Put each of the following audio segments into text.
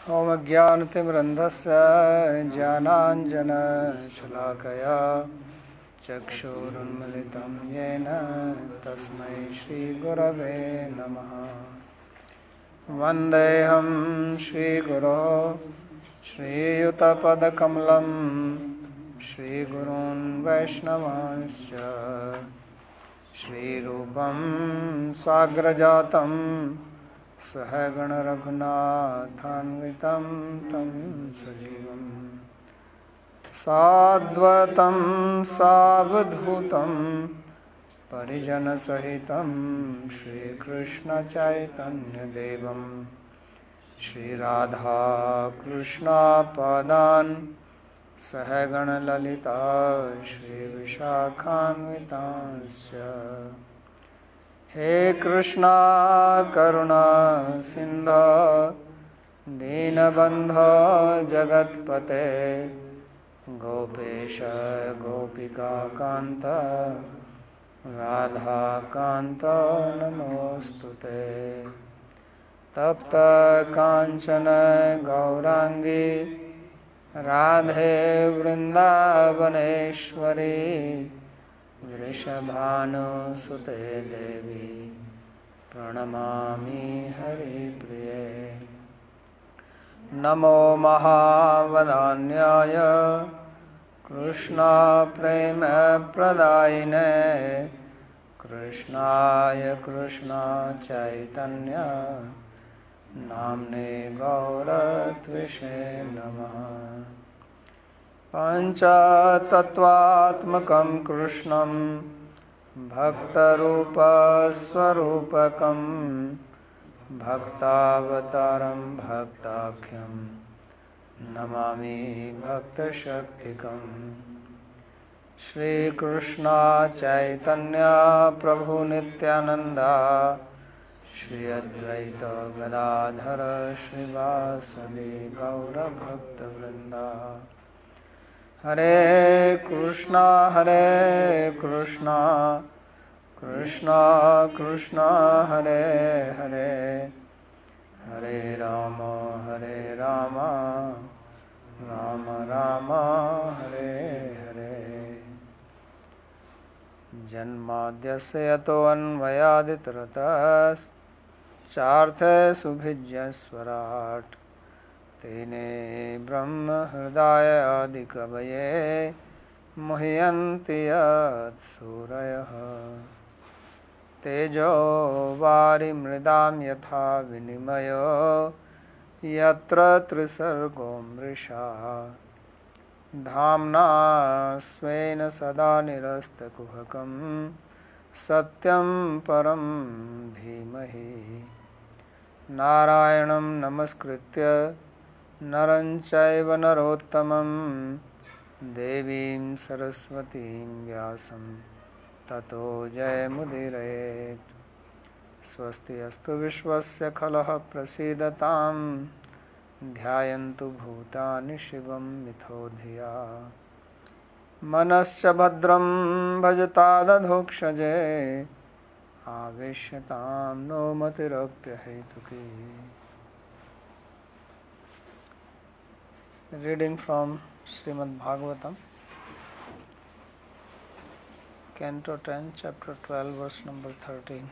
ॐ ज्ञानतिमिरन्धस्य ज्ञानाञ्जनशलाकया चक्षुरुन्मिलितं येन तस्मै श्रीगुरवे नमः। वन्देऽहं श्रीगुरोः श्रीयुतपदकमलं श्रीगुरून् वैष्णवांश्च श्रीरूपं साग्रजातं सहगण रघुनाथान्वितं तं सजीवं साद्वतं सावधूतं परिजनसहितं श्रीकृष्णचैतन्यदेवं श्रीराधाकृष्णपादान् सहगण ललिता श्रीविशाखान्वितांश्च। हे कृष्णा करुणा सिन्धो दीनबन्धो जगत्पते गोपेश गोपिकान्त राधाकान्त नमोऽस्तुते। तप्त काञ्चन गौराङ्गी राधे वृन्दावनेश्वरी वृषभानुसुते देवी प्रणमामि हरिप्रिये। नमो महावदान्याय कृष्णप्रेमप्रदायिने कृष्णाय कृष्णचैतन्य नाम्ने गौरत्विषे नमः। पञ्चतत्त्वात्मकं कृष्णं भक्तरूपस्वरूपकं भक्तावतारं भक्ताख्यं नमामि भक्तशक्तिकं। श्रीकृष्ण चैतन्य प्रभु नित्यानंदा श्री अद्वैत गदाधर श्रीवासदि गौरभक्तवृंदा। हरे कृष्णा कृष्णा कृष्णा हरे हरे हरे राम राम राम हरे हरे। जन्माद्यस्य यतोऽन्वयादितरतश्चार्थे सुभिज्यस्वराट् तेने ब्रह्म हृदय आदिकवये मुह्यन्ति यत्सूरयः। तेजो वारिमृदां यथा विनिमयो यत्र त्रिसर्गो मृषा धाम्ना स्वेन सदा निरस्तकुहकं सत्यं परं धीमहि। नारायणं नमस्कृत्य नरं चैव नरोत्तमं देवीं सरस्वतीं व्यासं ततो जयमुदीरयेत्। स्वस्ति अस्तु विश्वस्य खलः प्रसीदतां ध्यायन्तु भूतानि शिवं मिथो धिया। मनश्च भद्रं भजतादधोक्षजे आवेश्यतां no मतिरप्यहेतुकी। Reading from Śrīmad-Bhāgavatam, Canto 10, Chapter 12, verse number 13.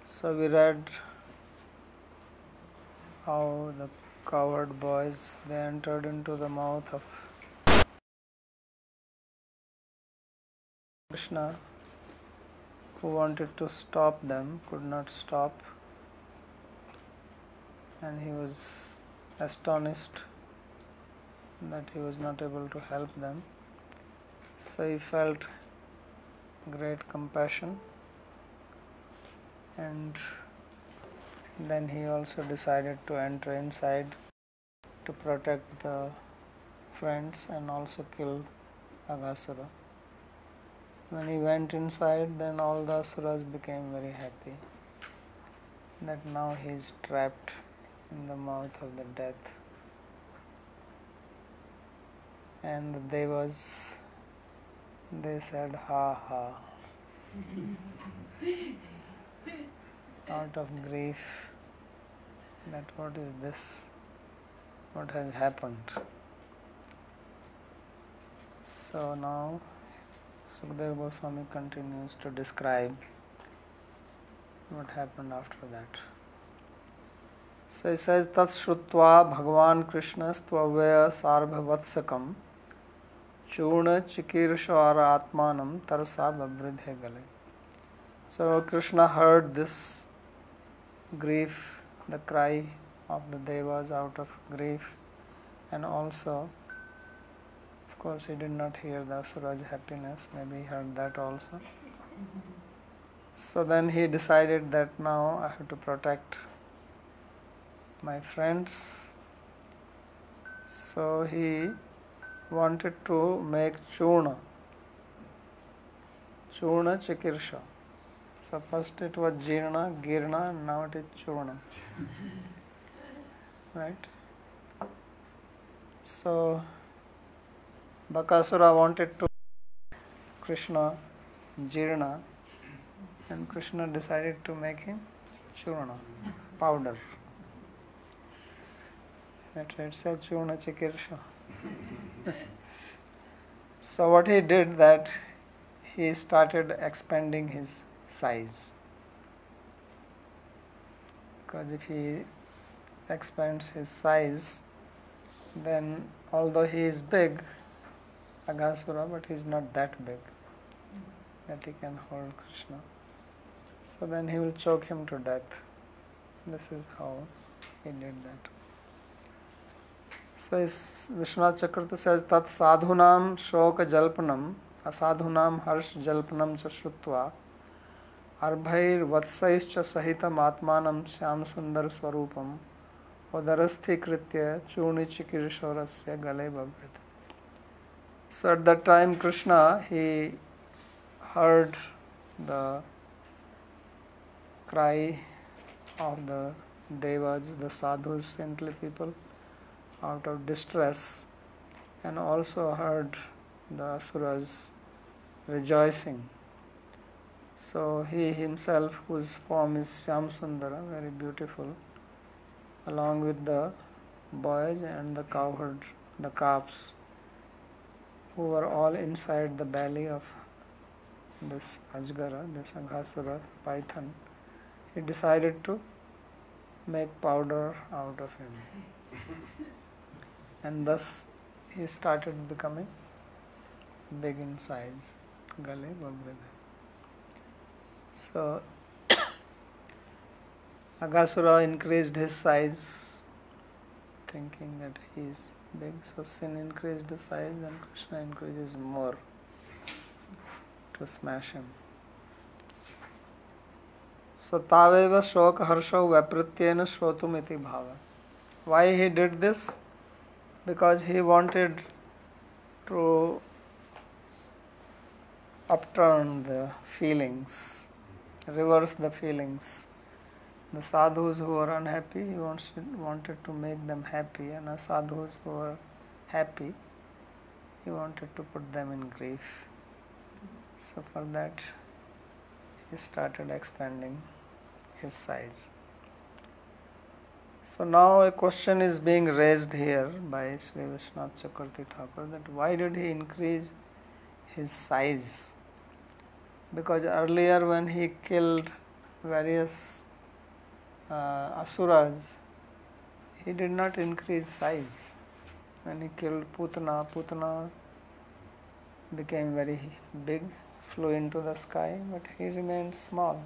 So we read how the cowherd boys, they entered into the mouth of Krishna, who wanted to stop them, could not stop, and he was astonished that he was not able to help them. So he felt great compassion, and then he also decided to enter inside to protect the friends and also kill Aghasura. When he went inside, then all the asuras became very happy that now he is trapped in the mouth of the death. And the devas, they said, ha ha. Out of grief, that what is this? What has happened? So now Sukadeva Goswami continues to describe what happened after that. So he says, Tat Shrutva Bhagavan Krishna Stvavya Sarvavatsakam Churna Chikirshavara Atmanam Tarsa Babridhe Gale. So Krishna heard this grief, the cry of the devas out of grief, and also, of course, he did not hear the Asura's happiness, maybe he heard that also. So then he decided that now I have to protect my friends. So he wanted to make Churna Chikirsha. So first it was Jirna, Girna, and now it is Churna. Right? So Bakasura wanted to Krishna Jirna, and Krishna decided to make him Churna, powder. That's right, it says Churna Chikirsha. So what he did that he started expanding his size. Because if he expands his size, then although he is big, Aghasura, but he is not that big that he can hold Krishna. So then he will choke him to death. This is how he did that. So Vishwanath Chakravarti says, Tat sadhunam shoka jalpanam asadhunam harsh jalpanam cha shrutva arbhair vatsaischa sahitam atmanam syam sundar swarupam udarasthi kritya churni chikirsharasya gale babhrita. So at that time Krishna, he heard the cry of the devas, the sadhus, saintly people, out of distress, and also heard the asuras rejoicing. So he himself, whose form is Syam Sundara, very beautiful, along with the boys and the cowherd, the calves, who were all inside the belly of this Ajgara, this Aghasura, python, he decided to make powder out of him. And thus he started becoming big in size. Gale Babhrida. So Aghasura increased his size, thinking that he is big. So sin increased the size, and Krishna increases more to smash him. So taveva shoka harshau vaprityena shrotum iti bhava. Why he did this? Because he wanted to upturn the feelings, reverse the feelings. The sadhus who were unhappy, he wanted to make them happy, and the sadhus who were happy, he wanted to put them in grief. So for that, he started expanding his size. So now a question is being raised here by Sri Vishwanath Chakravarti Thakur, that why did he increase his size? Because earlier when he killed various asuras, he did not increase size. When he killed Putana, Putana became very big, flew into the sky, but he remained small.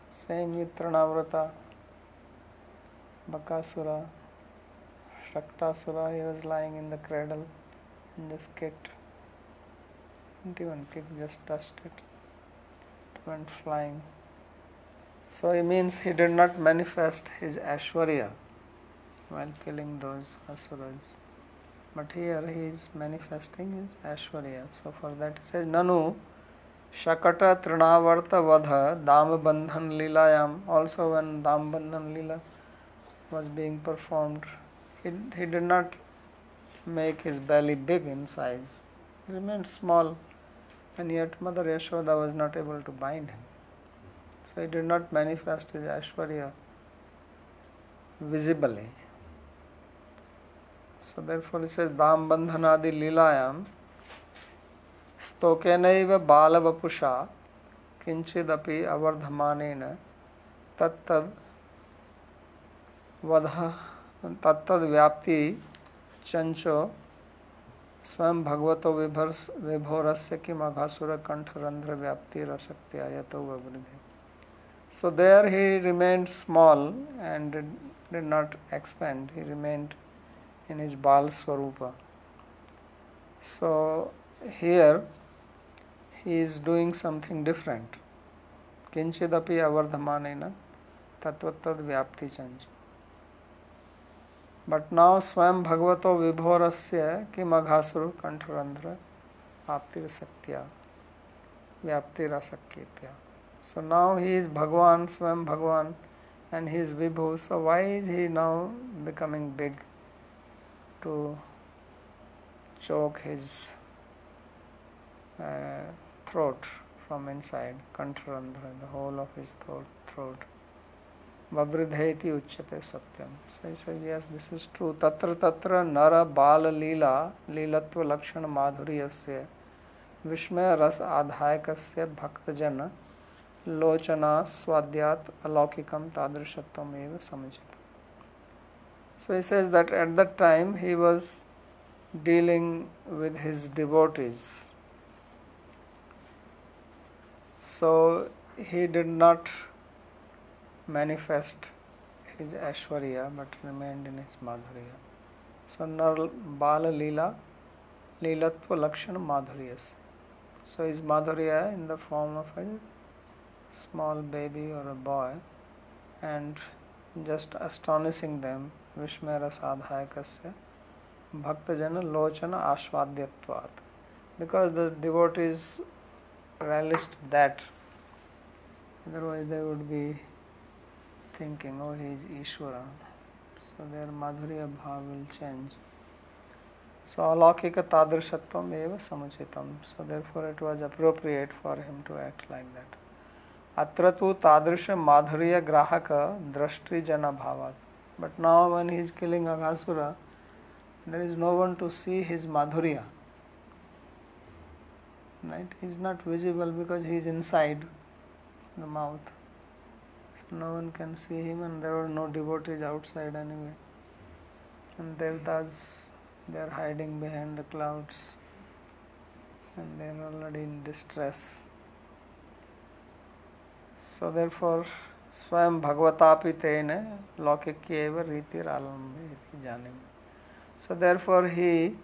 Same with Trinavrata, Bakasura, Shaktasura, he was lying in the cradle and just kicked. Didn't even kick, just touched it. It went flying. So it means he did not manifest his Aishwarya while killing those asuras. But here he is manifesting his Aishwarya. So for that he says, Nanu Shakata Trinavarta Vadha Dambandhan Lilayam. Also when Dambandhan Lila was being performed, he did not make his belly big in size. He remained small, and yet Mother Yashoda was not able to bind him. So he did not manifest his Aishwarya visibly. So therefore it says Dam Bandhanadi Lilayam Stokenaiva Balavapusha Kinchidapi Avardhamanena Tattad Vadha Tattad Vyapti Chancho Swam Bhagavato Vibhorasya Kim Aghasura Kantharandra Vyapti Rasakti Ayato Vavridhi. So there he remained small and did not expand. He remained in his Bal Swarupa. So here he is doing something different. Kinchidapi avardhamanena tattvatad vyapti chancha. But now Swam Bhagavato Vibhorasya Kim Aghasuru Kantharandra Apti Rasaktya Vyapti Rasakyatya. So now he is Bhagwan, Swam Bhagwan, and he is Vibhu. So why is he now becoming big to choke his throat from inside, Kantharandra, the whole of his throat. Vavridheti uchyate satyam. So he says, yes, this is true. Tatra tatra nara Bāla-līlā līlatva lakshana madhuriyasya vishmaya ras adhayakasya bhaktajana lochana swadyat alaukikam tadrishatvam eva samachita. So he says that at that time he was dealing with his devotees. So he did not manifest his Aishwarya but remained in his Madhurya. So Bāla-līlā līlatva lakshana madhuryasya. So his Madhurya in the form of a small baby or a boy and just astonishing them, Vishmera sadhayakasya bhaktajana lochana ashvadyatvat. Because the devotees relished that, otherwise they would be thinking, oh, he is Ishvara. So their Madhurya bhav will change. So alaukika tadrishatvam eva samuchitam. So therefore it was appropriate for him to act like that. Atra tu tadrisha madhurya grahaka drashtri jana bhavat. But now when he is killing Aghasura, there is no one to see his Madhurya. Right? He is not visible because he is inside the mouth. So no one can see him, and there are no devotees outside anyway. And Devtas, they are hiding behind the clouds and they are already in distress. So therefore, Swam Bhagavatapi tene Laukikyeva Ritir Alambe iti janim. So therefore he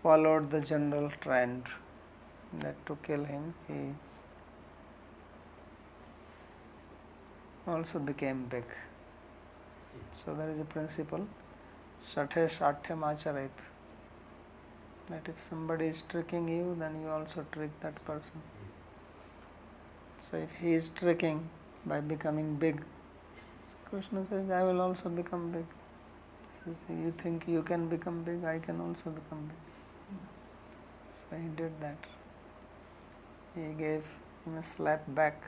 followed the general trend that to kill him, he also became big. So there is a principle, Sathe Shathyam Acharit, that if somebody is tricking you, then you also trick that person. So if he is tricking by becoming big, so Krishna says, I will also become big. He says, you think you can become big, I can also become big. So he did that. He gave him a slap back.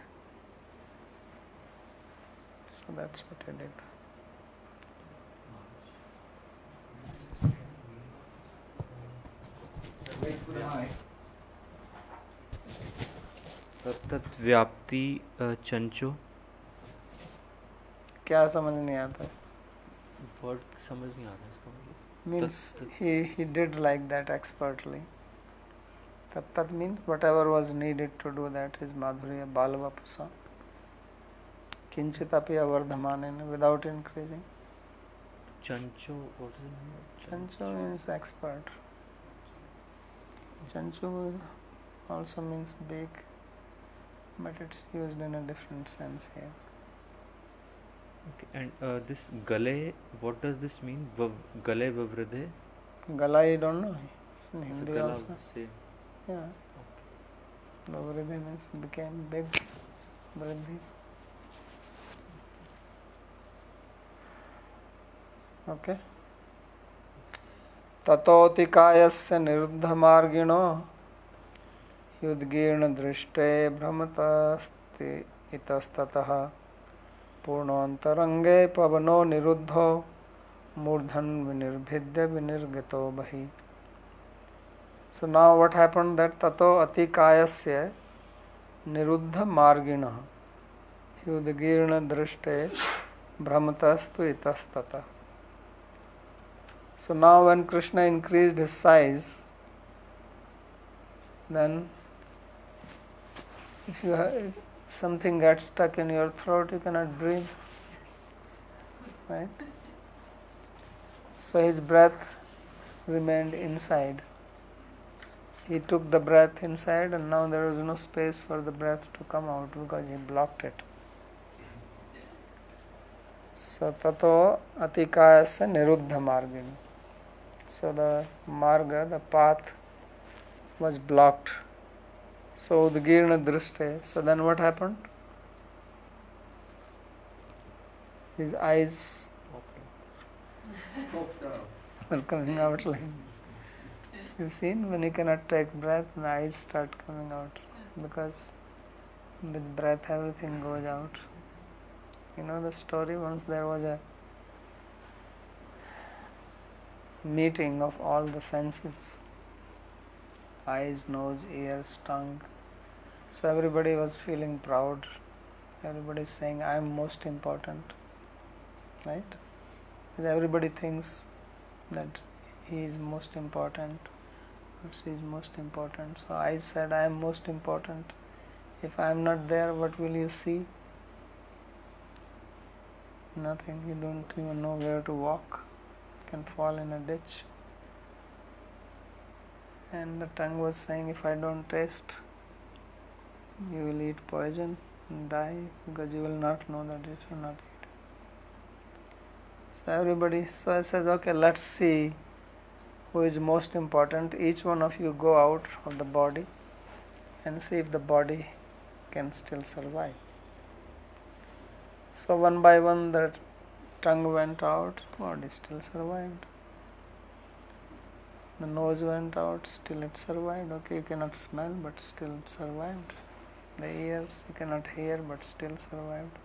So that's what he did. तत्त व्याप्ति चंचो क्या समझ नहीं आता इसका? Word समझ नहीं आ रहा इसका मतलब. Means he did like that expertly. Tat means whatever was needed to do that is Madhurya Balavapusa. Kinchitapi avardhamanena, without increasing. Chancho, what does it mean? Chancho means expert. Chancho also means big, but it's used in a different sense here. Okay, and this gale, what does this mean? Gale vavridhe? Gala, I don't know. It's in Hindi gala also. Same. Yeah. Okay. Vavridhe means became big. Vridhi. Okay. ततोतिकायस्य निरुद्धमार्गिणो युद्गीर्ण दृष्टे भ्रमतस्ति इतस्ततः Purnantarange pavano niruddho murdhan vinirvidya vinirgito bahi. So now what happened that tato atikayasya niruddha margina hyudgirna drishte brahmatastu itastata. So now when Krishna increased his size, then if something gets stuck in your throat, you cannot breathe, right? So his breath remained inside. He took the breath inside and now there was no space for the breath to come out because he blocked it. So tato atikayasya niruddha margini. So the marga, the path was blocked. So udgirna drishte. So then what happened? His eyes were coming out like this. You've seen when you cannot take breath, the eyes start coming out because with breath everything goes out. You know the story, once there was a meeting of all the senses, eyes, nose, ears, tongue. So everybody was feeling proud. Everybody is saying, I am most important. Right? Because everybody thinks that he is most important or she is most important. So I said, I am most important. If I am not there, what will you see? Nothing. You don't even know where to walk. You can fall in a ditch. And the tongue was saying, if I don't taste, you will eat poison and die because you will not know that you should not eat. So everybody, so I says, okay, let's see who is most important. Each one of you go out of the body and see if the body can still survive. So one by one the tongue went out, body still survived. The nose went out, still it survived. Okay, you cannot smell, but still it survived. The ears, you cannot hear, but still survived.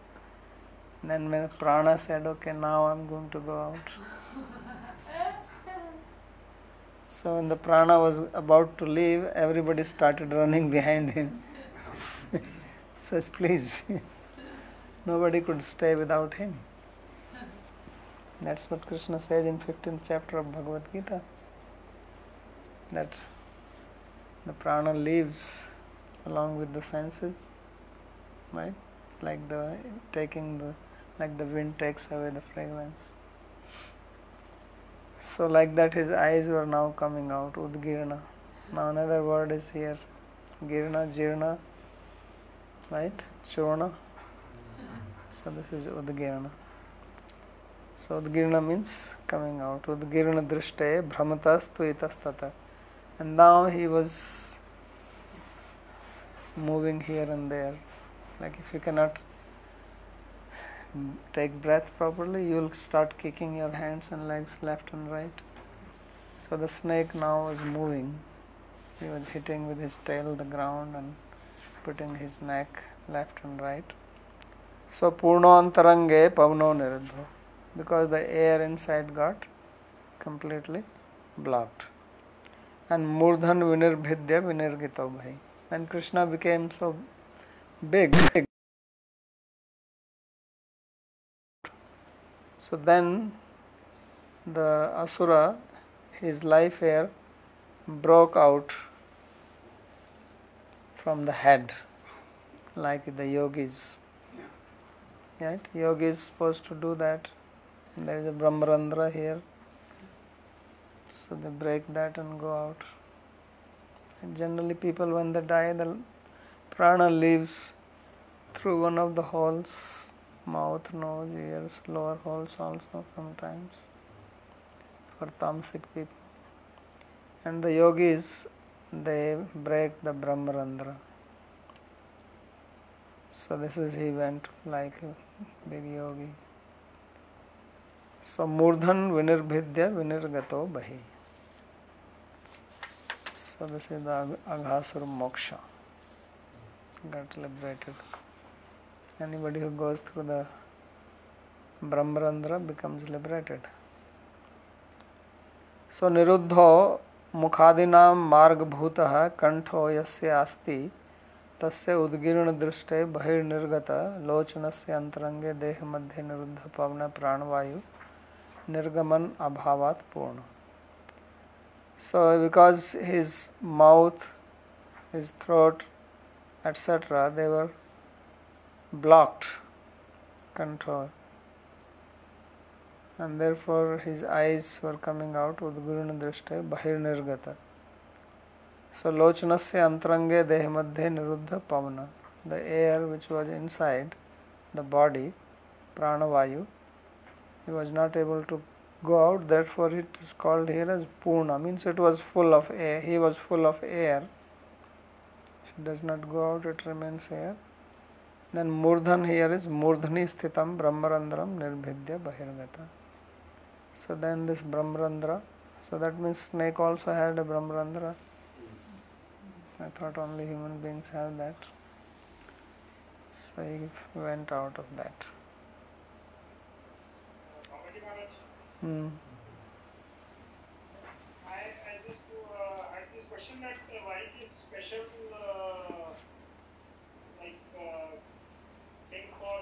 Then when prana said, okay, now I am going to go out. So when the prana was about to leave, everybody started running behind him. Says, please. Nobody could stay without him. That's what Krishna says in 15th chapter of Bhagavad Gita. That the prana leaves along with the senses, right? Like the wind takes away the fragrance. So like that his eyes were now coming out, udgirna. Now another word is here, girna, jirna, right? Churna. So this is udgirna. So udgirna means coming out. Udgirna drishte brahmatastu itastata. And now he was moving here and there. Like if you cannot take breath properly, you will start kicking your hands and legs left and right. So the snake now was moving. He was hitting with his tail the ground and putting his neck left and right. So purnantarange pavano niruddho. Because the air inside got completely blocked. And murdhan vinirbhidya vinirgito bhai. And Krishna became so big. So then the asura, his life hair broke out from the head, like the yogis. Right? Yogi is supposed to do that. There is a Brahmarandra here. So they break that and go out. And generally people when they die, the prana leaves through one of the holes, mouth, nose, ears, lower holes also sometimes for tamasic people. And the yogis, they break the Brahmarandra. So this is, he went like a big yogi. So murdhan vinirbhidya vinirgato bahi. So this is the aghasura moksha. Got liberated. Anybody who goes through the Brahmarandra becomes liberated. So niruddho mukhadinam margbhutah kanto yasya asti tasya udgirna drishte bahir nirgata lochanasya antrange deha madhye niruddha pavna pranavayu nirgaman abhavat purna. So because his mouth, his throat, etc., they were blocked, control, and therefore his eyes were coming out udgurna drishte bahir nirgata. So lochanasya antrange deha madhye niruddha pavana, the air which was inside the body, pranavayu, he was not able to go out, therefore it is called here as purna, means it was full of air, he was full of air. If it does not go out, it remains here. Then murdhan here is murdhani sthitam brahmarandram nirbhidya bahirgata. So then this brahmarandra, so that means snake also had a brahmarandra. I thought only human beings have that. So he went out of that. Hmm. I just had this question that why this special thing for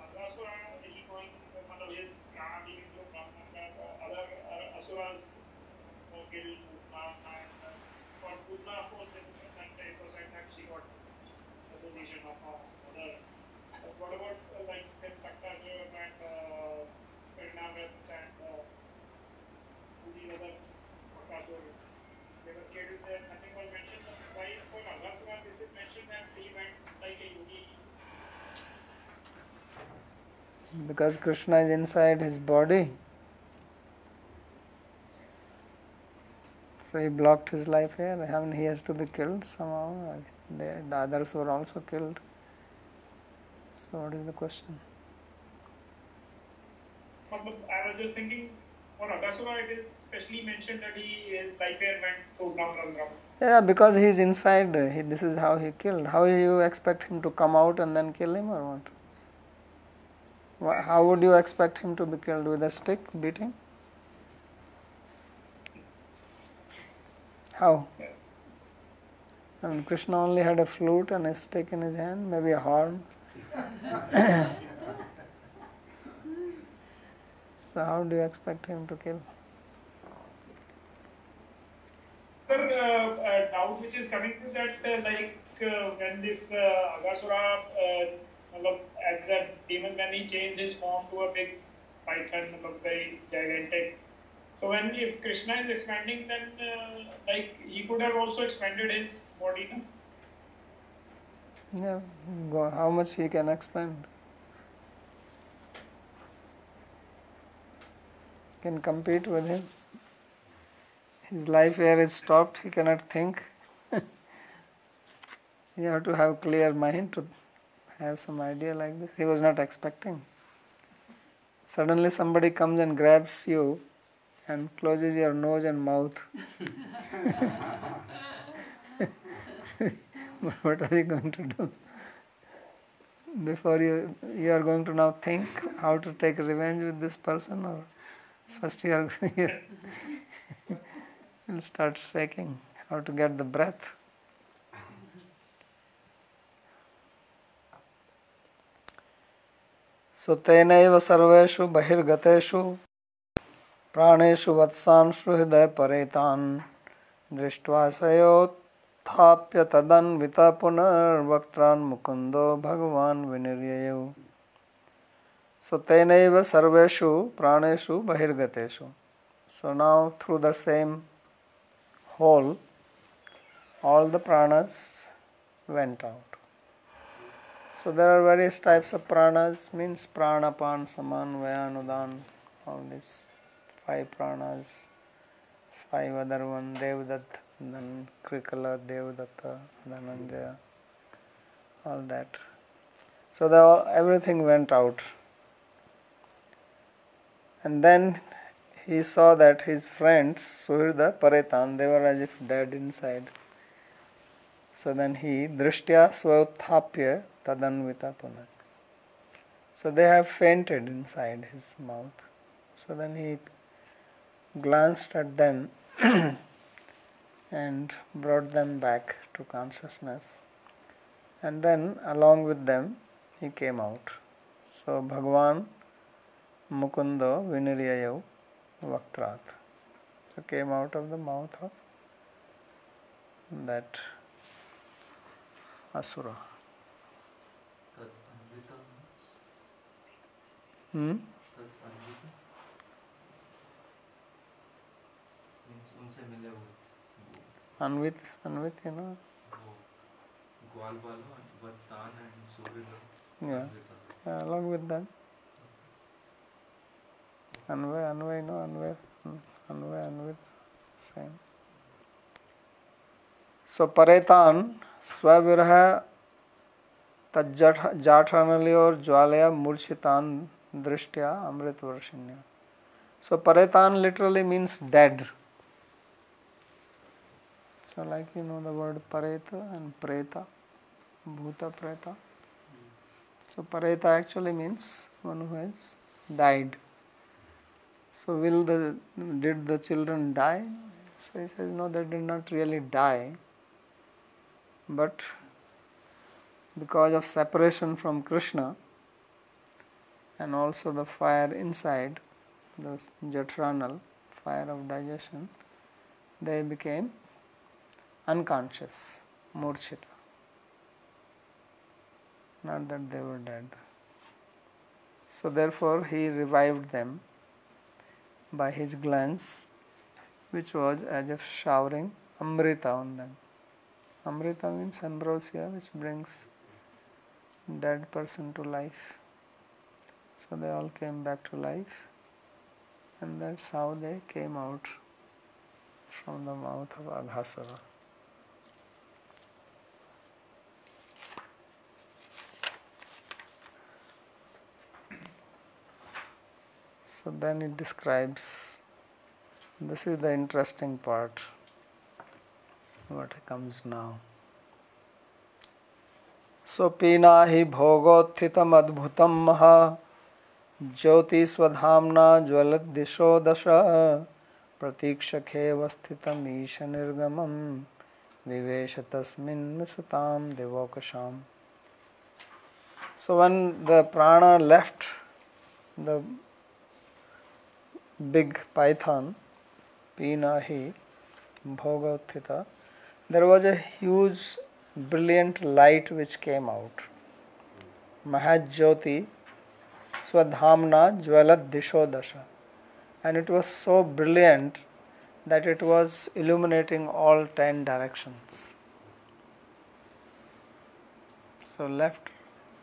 Agasura, he going his prana being to other asuras killed and for Putna, of course, there was 98% that she got the position of other. But what about like then Saktaja and Parinavat and these other Bakasura? They were killed there, nothing was mentioned. Why for Agasura this is mentioned that he went like a yogi? Because Krishna is inside his body, so he blocked his life here. I mean, he has to be killed somehow. The others were also killed. So what is the question? I was just thinking, for Agasura it is specially mentioned that his life here went to Brahma. Yeah, because he is inside. This is how he killed. How you expect him to come out and then kill him or what? How would you expect him to be killed? With a stick beating? How? I mean, Krishna only had a flute and a stick in his hand, maybe a horn. So how do you expect him to kill? The doubt which is coming is that when this Agasura, as a demon, when he changed his form to a big python, very gigantic. So when if Krishna is expanding, then he could have also expanded his body, no? Yeah, how much he can expand? Can compete with him. His life here is stopped, he cannot think. You have to have clear mind to have some idea like this. He was not expecting. Suddenly somebody comes and grabs you and closes your nose and mouth. What are you going to do? Before you are going to now think how to take revenge with this person, or first you'll start shaking, how to get the breath. So tenaiva sarveshu bahirgateshu प्राणेषु वत्सांशु हृदय परेतान् दृष्ट्वा सयोत्थाप्य तदन्विता पुनर्वक्त्रान् मुकुन्दो भगवान् विनिर्ययौ. So tenaiva sarveshu प्राणेषु bahirgateshu. So now through the same hole all the pranas went out. So there are various types of pranas, means prana, pan, saman, vayanudan, all these 5 pranas, 5 other one, Devdatt, then Krikala, Devdatta, Dhananjaya, all that. So everything went out. And then he saw that his friends, Suhrida, Paretan, they were as if dead inside. So then he, Drishtya Svauthapya Tadanvita Puna. So they have fainted inside his mouth. So then he glanced at them and brought them back to consciousness. And then along with them he came out. So Bhagavan Mukundo Viniryayo Vaktrat. So came out of the mouth of that Asura. Anvit, you know. Yeah, along with that. Anvay, no, Anvit, same. So Paretan, Swavirha Tajathanali or Jwalaya Murchitan Drishtya Amrit Varshinya. So Paretan literally means dead. So like you know the word Pareta and Preta, Bhuta Preta. So Pareta actually means one who has died. So did the children die? So he says no, they did not really die. But because of separation from Krishna and also the fire inside, the jatranal, fire of digestion, they became unconscious, murchita. Not that they were dead. So therefore he revived them by his glance, which was as if showering amrita on them. Amrita means ambrosia, which brings dead person to life. So they all came back to life, and that's how they came out from the mouth of Aghasura. So then it describes, this is the interesting part, what comes now. So pina hi bhogothitam adbhutam maha jyoti swadhamna jvalad disho dasha pratikshakhe vasthitam isha nirgamam vivesha tasmin misatam devokasham. So when the prana left the big python, Pinahi Bhogauthita, there was a huge brilliant light which came out. Mahajyoti Swadhamna Jvalad Disho Dasha. And it was so brilliant that it was illuminating all 10 directions. So left,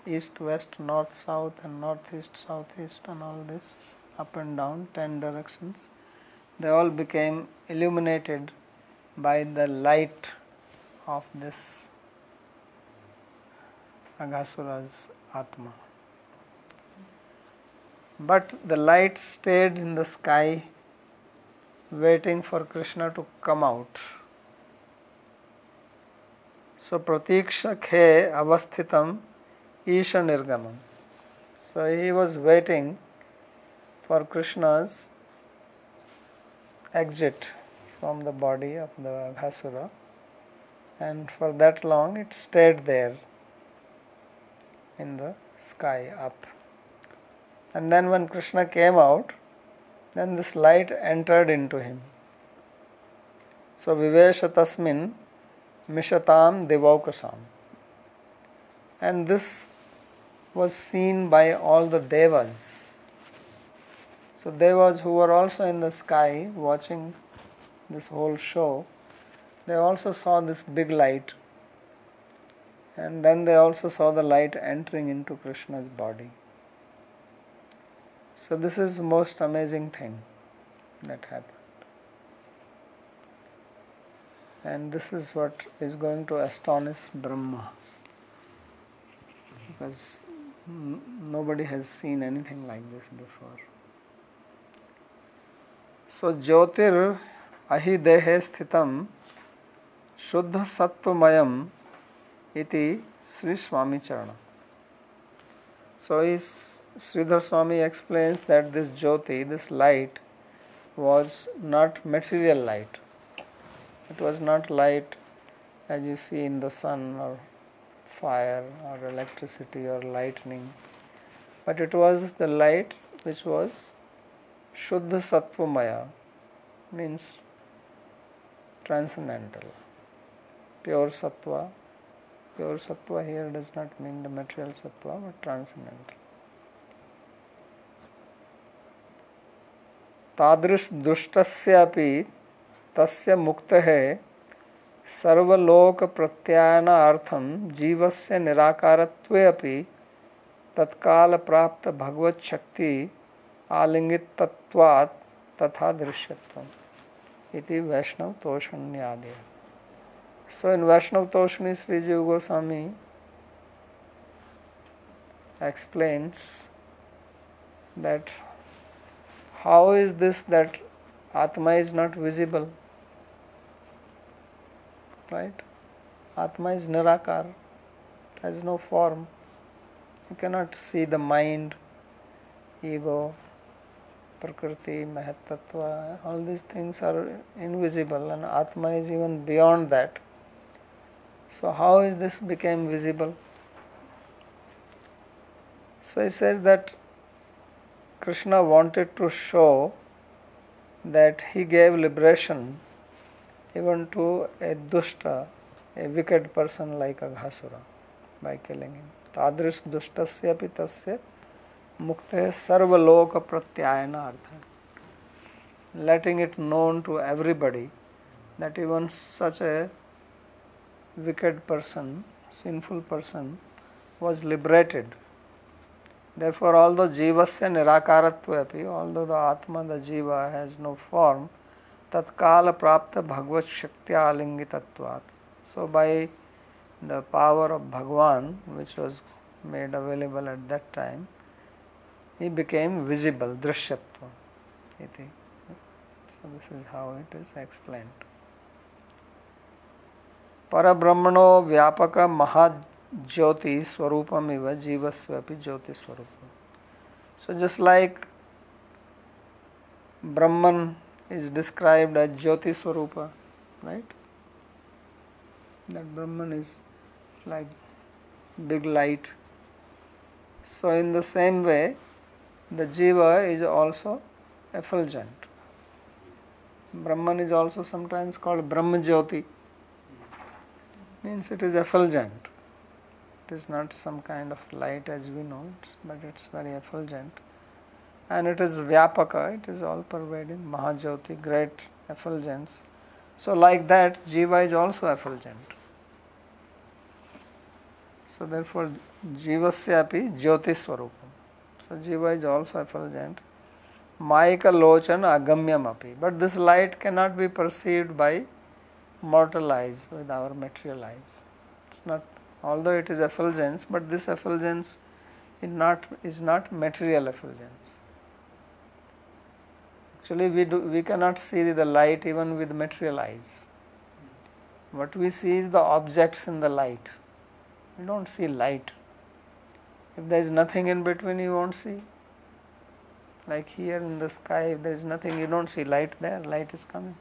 east, west, north, south and northeast, southeast and all this, up and down, 10 directions. They all became illuminated by the light of this Aghasura's Atma. But the light stayed in the sky waiting for Krishna to come out. So pratikshakhe avasthitam isha nirgamam. So he was waiting for Krishna's exit from the body of the Aghasura, and for that long it stayed there in the sky up. And then when Krishna came out, then this light entered into him. So vivesha tasmin mishatam devaukasam. And this was seen by all the devas. So devas who were also in the sky watching this whole show, they also saw this big light, and then they also saw the light entering into Krishna's body. So this is the most amazing thing that happened. And this is what is going to astonish Brahma, because nobody has seen anything like this before. So Jyotir ahi dehe sthitam shuddha sattvamayam iti Sri Swami Charana. So Sridhar Swami explains that this Jyoti, this light, was not material light. It was not light as you see in the sun or fire or electricity or lightning, but it was the light which was Shuddha Sattvamaya, means transcendental, pure Sattva. Pure Sattva here does not mean the material Sattva, but transcendental. तादृश दुष्टस्यापि तस्य मुक्तेः सर्वलोक प्रत्यायनार्थं जीवस्य निराकारत्वे अपि तत्काल प्राप्त भगवत शक्ति आलिंगितत्वात् तथा दृश्यत्वम् इति वैष्णव तोषण्यादि. So in Vaishnav Toshani, Sri Jiva Goswami explains that how is this that Atma is not visible, right? Atma is Nirakar, has no form. You cannot see the mind, ego, Prakriti, Mahatattva, all these things are invisible, and Atma is even beyond that. So how is this became visible? So he says that Krishna wanted to show that he gave liberation even to a dushta, a wicked person like Aghasura, by killing him. Tadrish dushtasya pi tasya mukte sarvaloka pratyayana artha. Letting it known to everybody that even such a wicked person, sinful person, was liberated. Therefore, although jivasya nirakaratvapi, although the Atma, the Jiva, has no form, tatkala prapta bhagavad shaktya alingitatvat. So, by the power of Bhagwan, which was made available at that time, he became visible, drishyatva. So, this is how it is explained. Parabrahmano vyapaka mahajyoti swarupam iva jivasvapi jyoti swarupam. So just like Brahman is described as jyoti swarupa, right? That Brahman is like big light. So in the same way, the Jiva is also effulgent. Brahman is also sometimes called Brahma Jyoti. Means it is effulgent. It is not some kind of light as we know, but it is very effulgent. And it is Vyapaka, it is all pervading, Mahajyoti, great effulgence. So like that, Jiva is also effulgent. So therefore, Jivasyapi Jyoti Swarupam. So Jiva is also effulgent. Mayika Lochan Agamyam api. But this light cannot be perceived by mortal eyes, with our material eyes. It's not, although it is effulgence, but this effulgence is not material effulgence. Actually, we cannot see the light even with material eyes. What we see is the objects in the light. We don't see light. If there is nothing in between, you won't see. Like here in the sky, if there is nothing, you don't see light there, light is coming.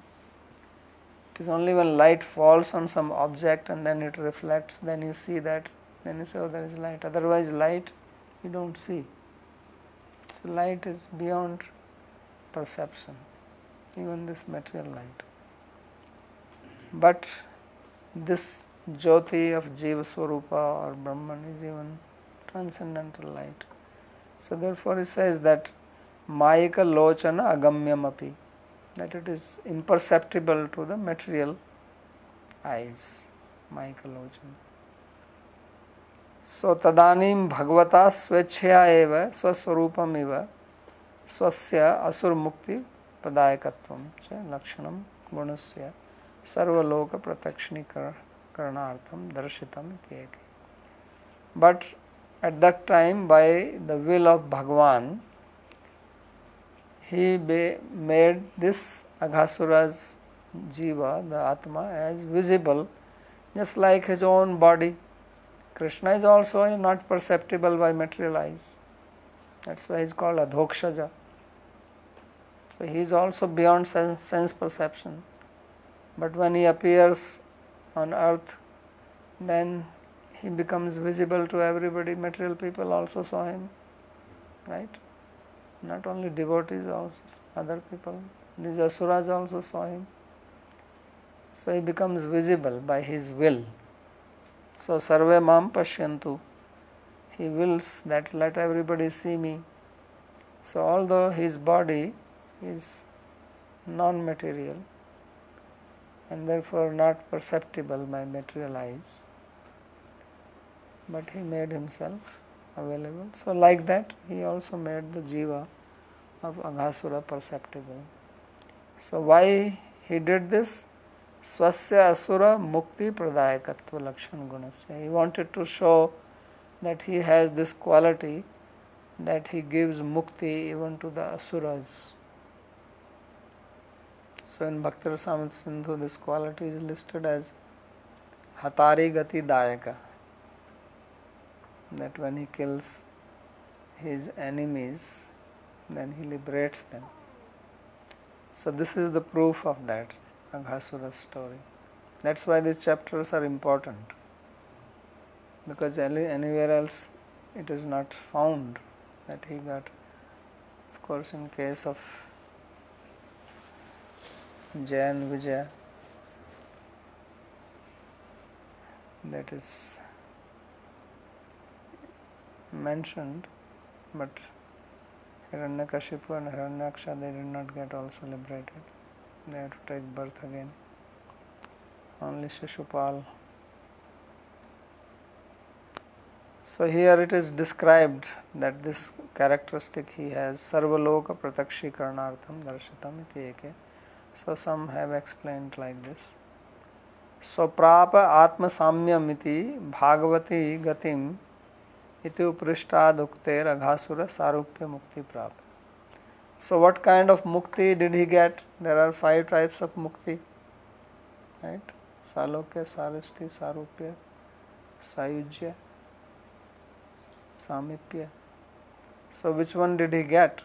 It is only when light falls on some object and then it reflects, then you see that, then you say, oh, there is light. Otherwise, light you don't see. So light is beyond perception, even this material light. But this Jyoti of Jiva Swarupa or Brahman is even transcendental light. So therefore he says that Mayika Lochana Agamyam api, that it is imperceptible to the material eyes. Mayika Lochana. So tadanim Bhagavata swechhya eva swaswarupam eva swasya asur mukti padayakatvam cha lakshanam gunasya sarvaloka pratakshini karanartham darshitam ityeke. But at that time, by the will of Bhagwan, he made this Aghasura's Jiva, the Atma, as visible, just like his own body. Krishna is also not perceptible by material eyes. That's why he's called Adhokshaja. So he is also beyond sense perception. But when he appears on earth, then he becomes visible to everybody. Material people also saw him, right? Not only devotees, also other people. These asuras also saw him. So he becomes visible by his will. So sarve mam pashyantu. He wills that let everybody see me. So although his body is non-material and therefore not perceptible by material eyes, but he made himself available. So like that he also made the jiva of Aghasura perceptible. So why he did this? Swasya asura mukti pradayakatva lakshan gunasya. He wanted to show that he has this quality that he gives mukti even to the asuras. So in Bhakti Rasamrita Sindhu this quality is listed as hatari gati dayaka. That when he kills his enemies, then he liberates them. So this is the proof of that Aghasura story. That's why these chapters are important, because anywhere else it is not found that he got. Of course, in case of Jaya and Vijaya, that is mentioned, but Hiranyakashipu and Hiranyaksha, they did not get also liberated. They had to take birth again. Only Shishupal. So here it is described that this characteristic he has, Sarvaloka Pratakshikaranartham Darshitam iti eke. So some have explained like this. So prapa atma samyam iti bhagavati gatim iti uprishtad ukter aghasura sarupya mukti prapa. So what kind of mukti did he get? There are 5 types of mukti, right? Salokya, Sarishti, Sarupya, Sayujya, Samipya. So which one did he get?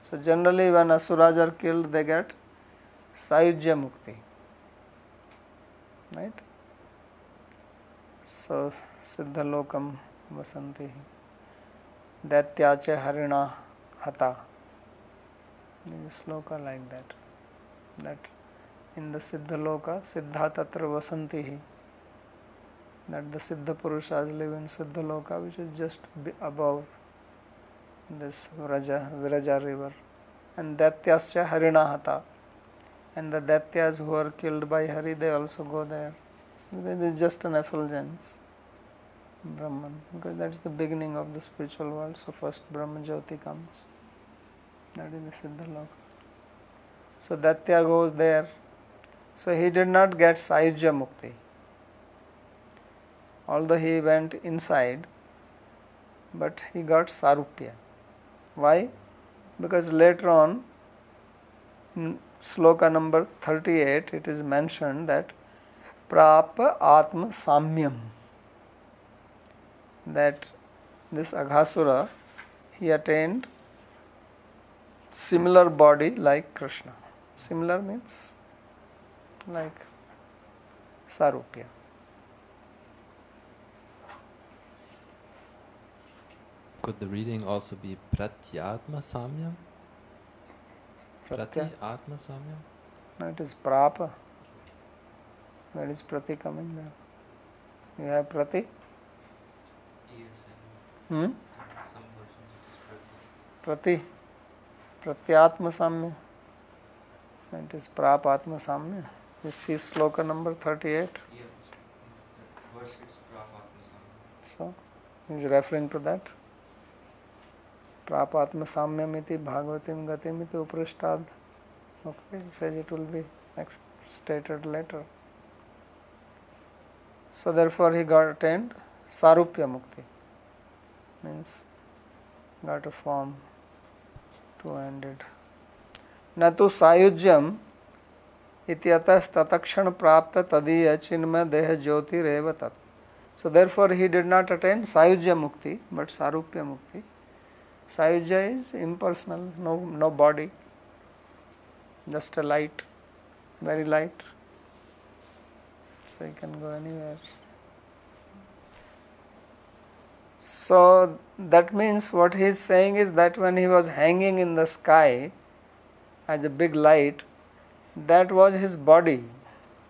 So generally when asuras are killed, they get Sayujya mukti, right? So Siddhalokam vasanti Daityacha harina hata. There is sloka like that. That in the Siddhaloka, Siddha tatra vasanti, that the Siddha Purushas live in Siddhaloka, which is just above this Viraja river. And Daityascha harina hata. And the Daityas who are killed by Hari, they also go there. Because it is just an effulgence, Brahman. Because that is the beginning of the spiritual world. So first Brahma Jyoti comes. That is the Siddhaloka. So Daitya goes there. So he did not get Sayujya Mukti. Although he went inside, but he got Sarupya. Why? Because later on, in sloka number 38, it is mentioned that Prapa Atma Samyam. That this Aghasura, he attained similar body like Krishna. Similar means like Sarupya. Could the reading also be Pratyatma Samyam? Pratyatma Samyam? No, it is Prapa. Where is Prati coming there? You have Prati? Prati. Pratyatma Samya. It is Prapatma Samya. You see sloka number 38? Yes. Verse is Prapatma Samya. So, he is referring to that. Prapatma Samyamiti Bhagavatim Gatimiti Uprashtad. Okay, he says it will be stated later. So therefore he got attained Sarupya Mukti. Means got a form two-handed. Natu Sayujyam ityatas tatakshana prapta tadiya chinma deha jyoti revatat. So therefore he did not attain Sayujya Mukti but Sarupya Mukti. Sayujya is impersonal, no body, just a light, very light. So you can go anywhere. So that means what he is saying is that when he was hanging in the sky as a big light, that was his body,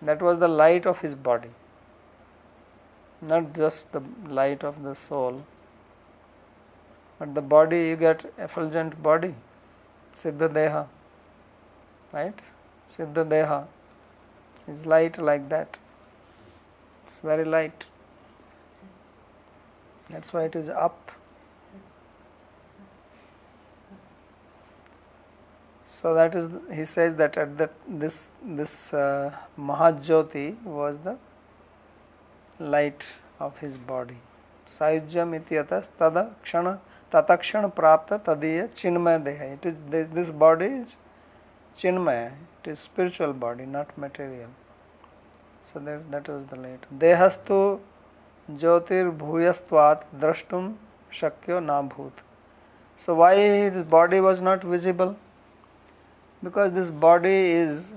that was the light of his body, not just the light of the soul. But the body, you get effulgent body, Siddha Deha, right? Siddha Deha is light like that. It's very light. That's why it is up. So that is, he says that at this Mahajyoti was the light of his body. Sayujyam ityatas tatakshana prapta tadiya chinmaya deha. It is, this body is chinmaya, it is spiritual body, not material. So that was the light. Dehastu jyotir bhuyastvat drashtum shakyo nabhut. So why his body was not visible? Because this body is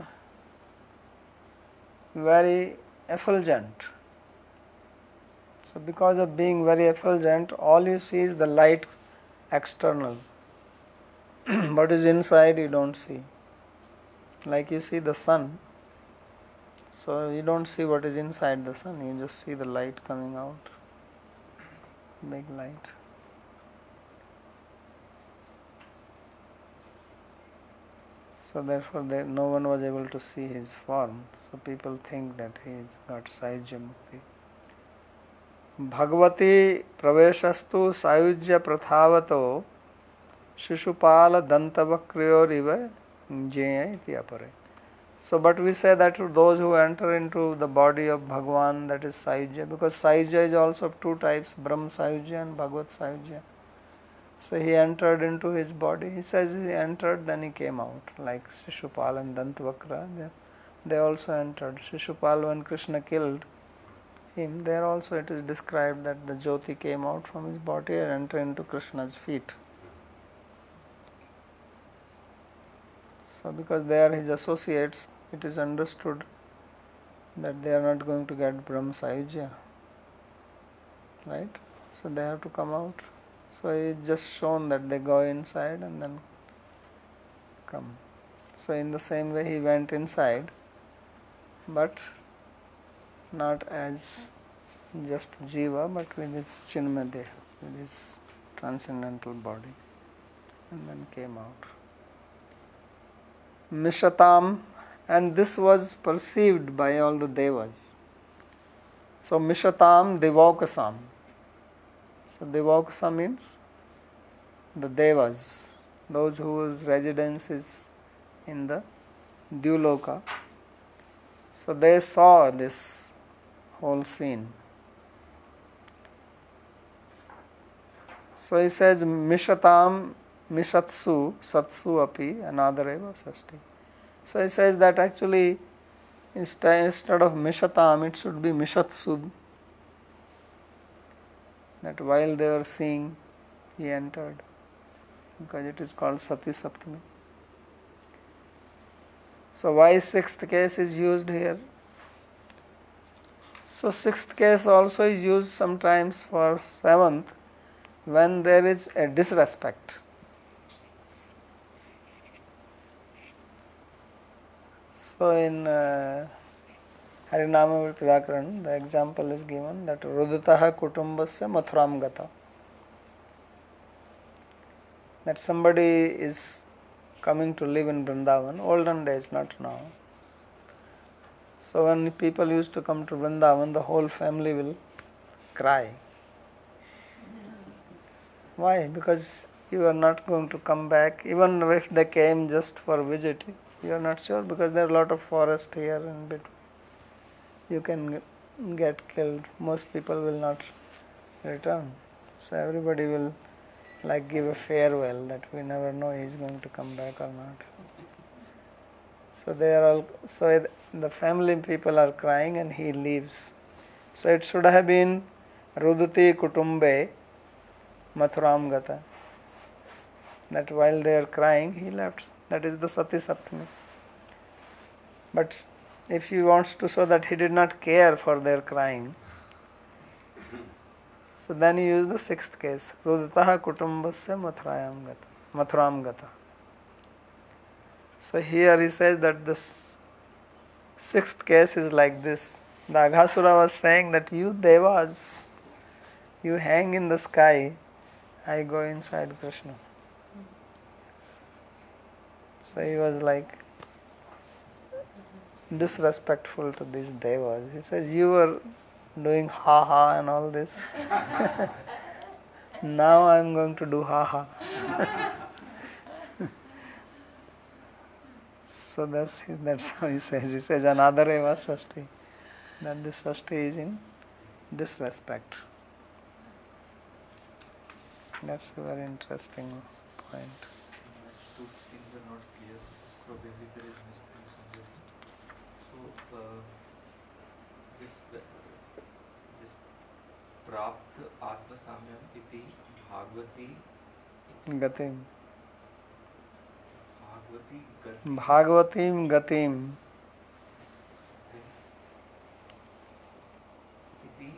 very effulgent. So because of being very effulgent, all you see is the light external. What is inside you don't see. Like you see the sun. So you don't see what is inside the sun, you just see the light coming out. Big light. So therefore no one was able to see his form. So people think that he has got Sayujya Mukti. Bhagavati praveshastu Sayujya prathavato Shishupala dantavakriyor jaya iti apare. So but we say that to those who enter into the body of Bhagwan, that is Sayujya, because Sayujya is also of two types, Brahm Sayujya and Bhagavat Sayujya. So he entered into his body. He says he entered, then he came out, like Shishupal and Dantavakra. They also entered. Shishupal, when Krishna killed him, there also it is described that the Jyoti came out from his body and entered into Krishna's feet. So because they are his associates, it is understood that they are not going to get Brahm Sayujya. Right? So they have to come out. So it is just shown that they go inside and then come. So in the same way he went inside, but not as just Jiva, but with his Chinmaya, with his transcendental body, and then came out. Mishatam, and this was perceived by all the devas. So Mishatam Devokasam. So Devokasa means the devas, those whose residence is in the Dyuloka. So they saw this whole scene. So he says Mishatam Mishatsu Satsu api anadareva sasti. So he says that actually instead of Mishatam it should be Mishatsu. That while they were seeing, he entered, because it is called Sati Saptami. So why sixth case is used here? So sixth case also is used sometimes for seventh when there is a disrespect. So in Harinamamrita Vyakaran, the example is given that Rudataha Kutumbasya Mathuram Gata. That somebody is coming to live in Vrindavan, olden days, not now. So when people used to come to Vrindavan, the whole family will cry. Why? Because you are not going to come back, even if they came just for visit, you are not sure, because there are a lot of forest here in between. You can get killed. Most people will not return. So everybody will like give a farewell that we never know he is going to come back or not. So they are all, so the family people are crying and he leaves. So it should have been Rudati Kutumbe Mathuram Gata. that while they are crying, he left. That is the Sati Saptami. But if he wants to show that he did not care for their crying, so then he used the sixth case. Rudataha kutumbasya mathuram gata. So here he says that the sixth case is like this. The Aghasura was saying that you devas, you hang in the sky, I go inside Krishna. So he was like disrespectful to these devas. He says, you were doing ha ha and all this. Now I am going to do ha ha. So that's how he says. He says another eva sashti. That this sashti is in disrespect. That's a very interesting point. Two things are not clear. Probably there is misprint somewhere. So this prapt atma samyam iti bhagavati Gatim. bhagavati gati Bhagavatim Gatim. iti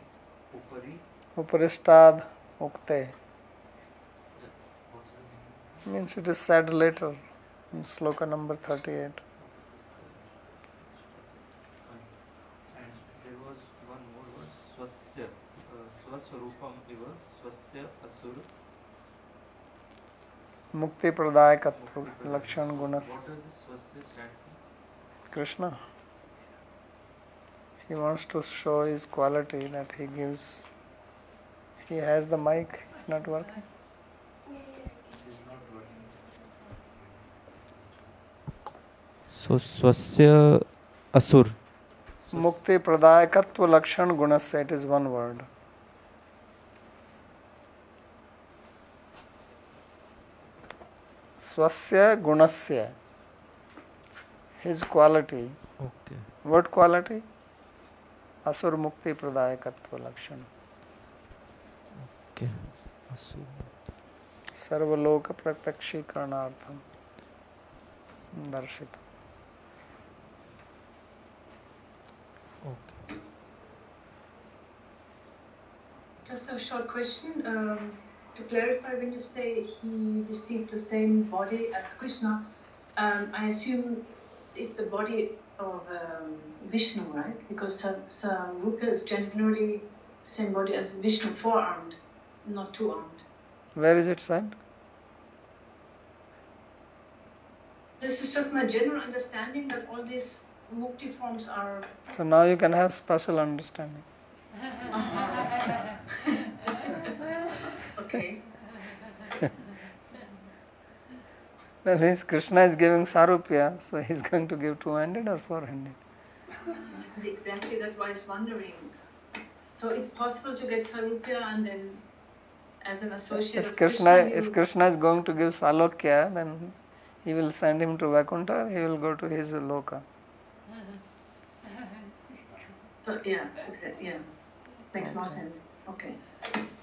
upari. Uparistad Ukte. What is the meaning? Means it is said later in sloka number 38. And there was one more word, swasya, swaswarupam iva swasya asur. Mukti Pradayakatva Lakshan Gunas. What does this swasya stand for? Krishna. He wants to show his quality that he gives. He has the mic, it's not working. It is not working. So swasya asur. Mukti Pradayakatva Lakshan Gunasya, it is one word. Swasya Gunasya, his quality. Okay. What quality? Asur Mukti Pradayakatva Lakshan. Okay. Asur. Sarvaloka Pratakshikaranartham Darshita. Okay. Just a short question. To clarify, when you say he received the same body as Krishna, I assume it's the body of Vishnu, right? Because Rupa is generally the same body as Vishnu, four-armed, not two-armed. Where is it said? This is just my general understanding that all these mukti forms are... So now you can have special understanding. Okay. Well, his Krishna is giving Sarupya, so he's going to give 200 or 400. Exactly, that's why I was wondering. So it's possible to get Sarupya and then as an associate If of Krishna is going to give Salokya, then he will send him to Vaikuntha, he will go to his loka. So, yeah, exactly, yeah. Makes more sense. Okay.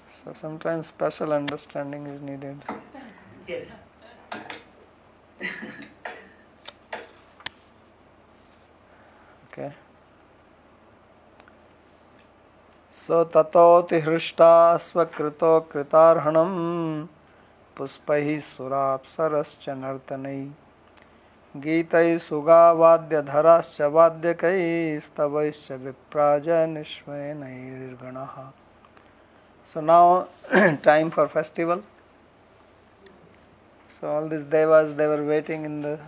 So sometimes special understanding is needed. Yes. Okay. So tatoti hrishta svakrito kritarhanam puspaihi surapsarascha nartanai gītai sugāvādya dharascha vādyakai stavaischa vipraja nishvainairganaha. So now time for festival. So all these devas, they were waiting in the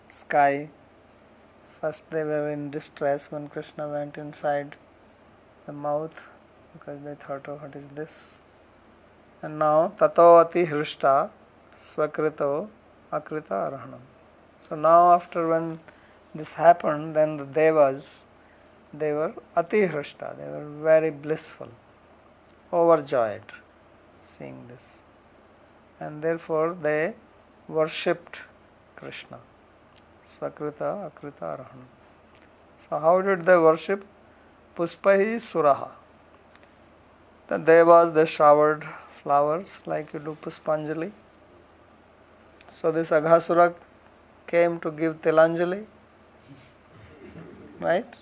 sky. First they were in distress when Krishna went inside the mouth because they thought, oh, what is this? And now tato ati hrishta svakrito akrita arahanam. So now after when this happened, then the devas, they were ati hrishta, they were very blissful, overjoyed seeing this. And therefore they worshipped Krishna. Svakrita akrita arahanam. So how did they worship? Puspahi suraha. The devas, they showered flowers like you do Puspanjali. So this Aghasura came to give Tilanjali, right,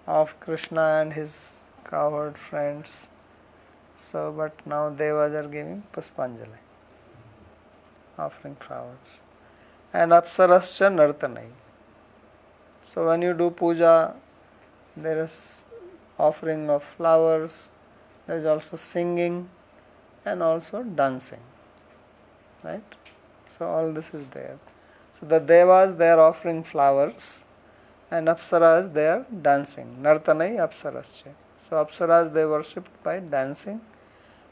of Krishna and his cowherd friends. So, but now Devas are giving Puspanjali, offering flowers. And Apsarascha Nartanai. So when you do puja, there is offering of flowers, there is also singing and also dancing, right? So all this is there. So the Devas, they are offering flowers, and Apsaras, they are dancing. Nartanai Apsarascha. So Apsaras, they worshipped by dancing.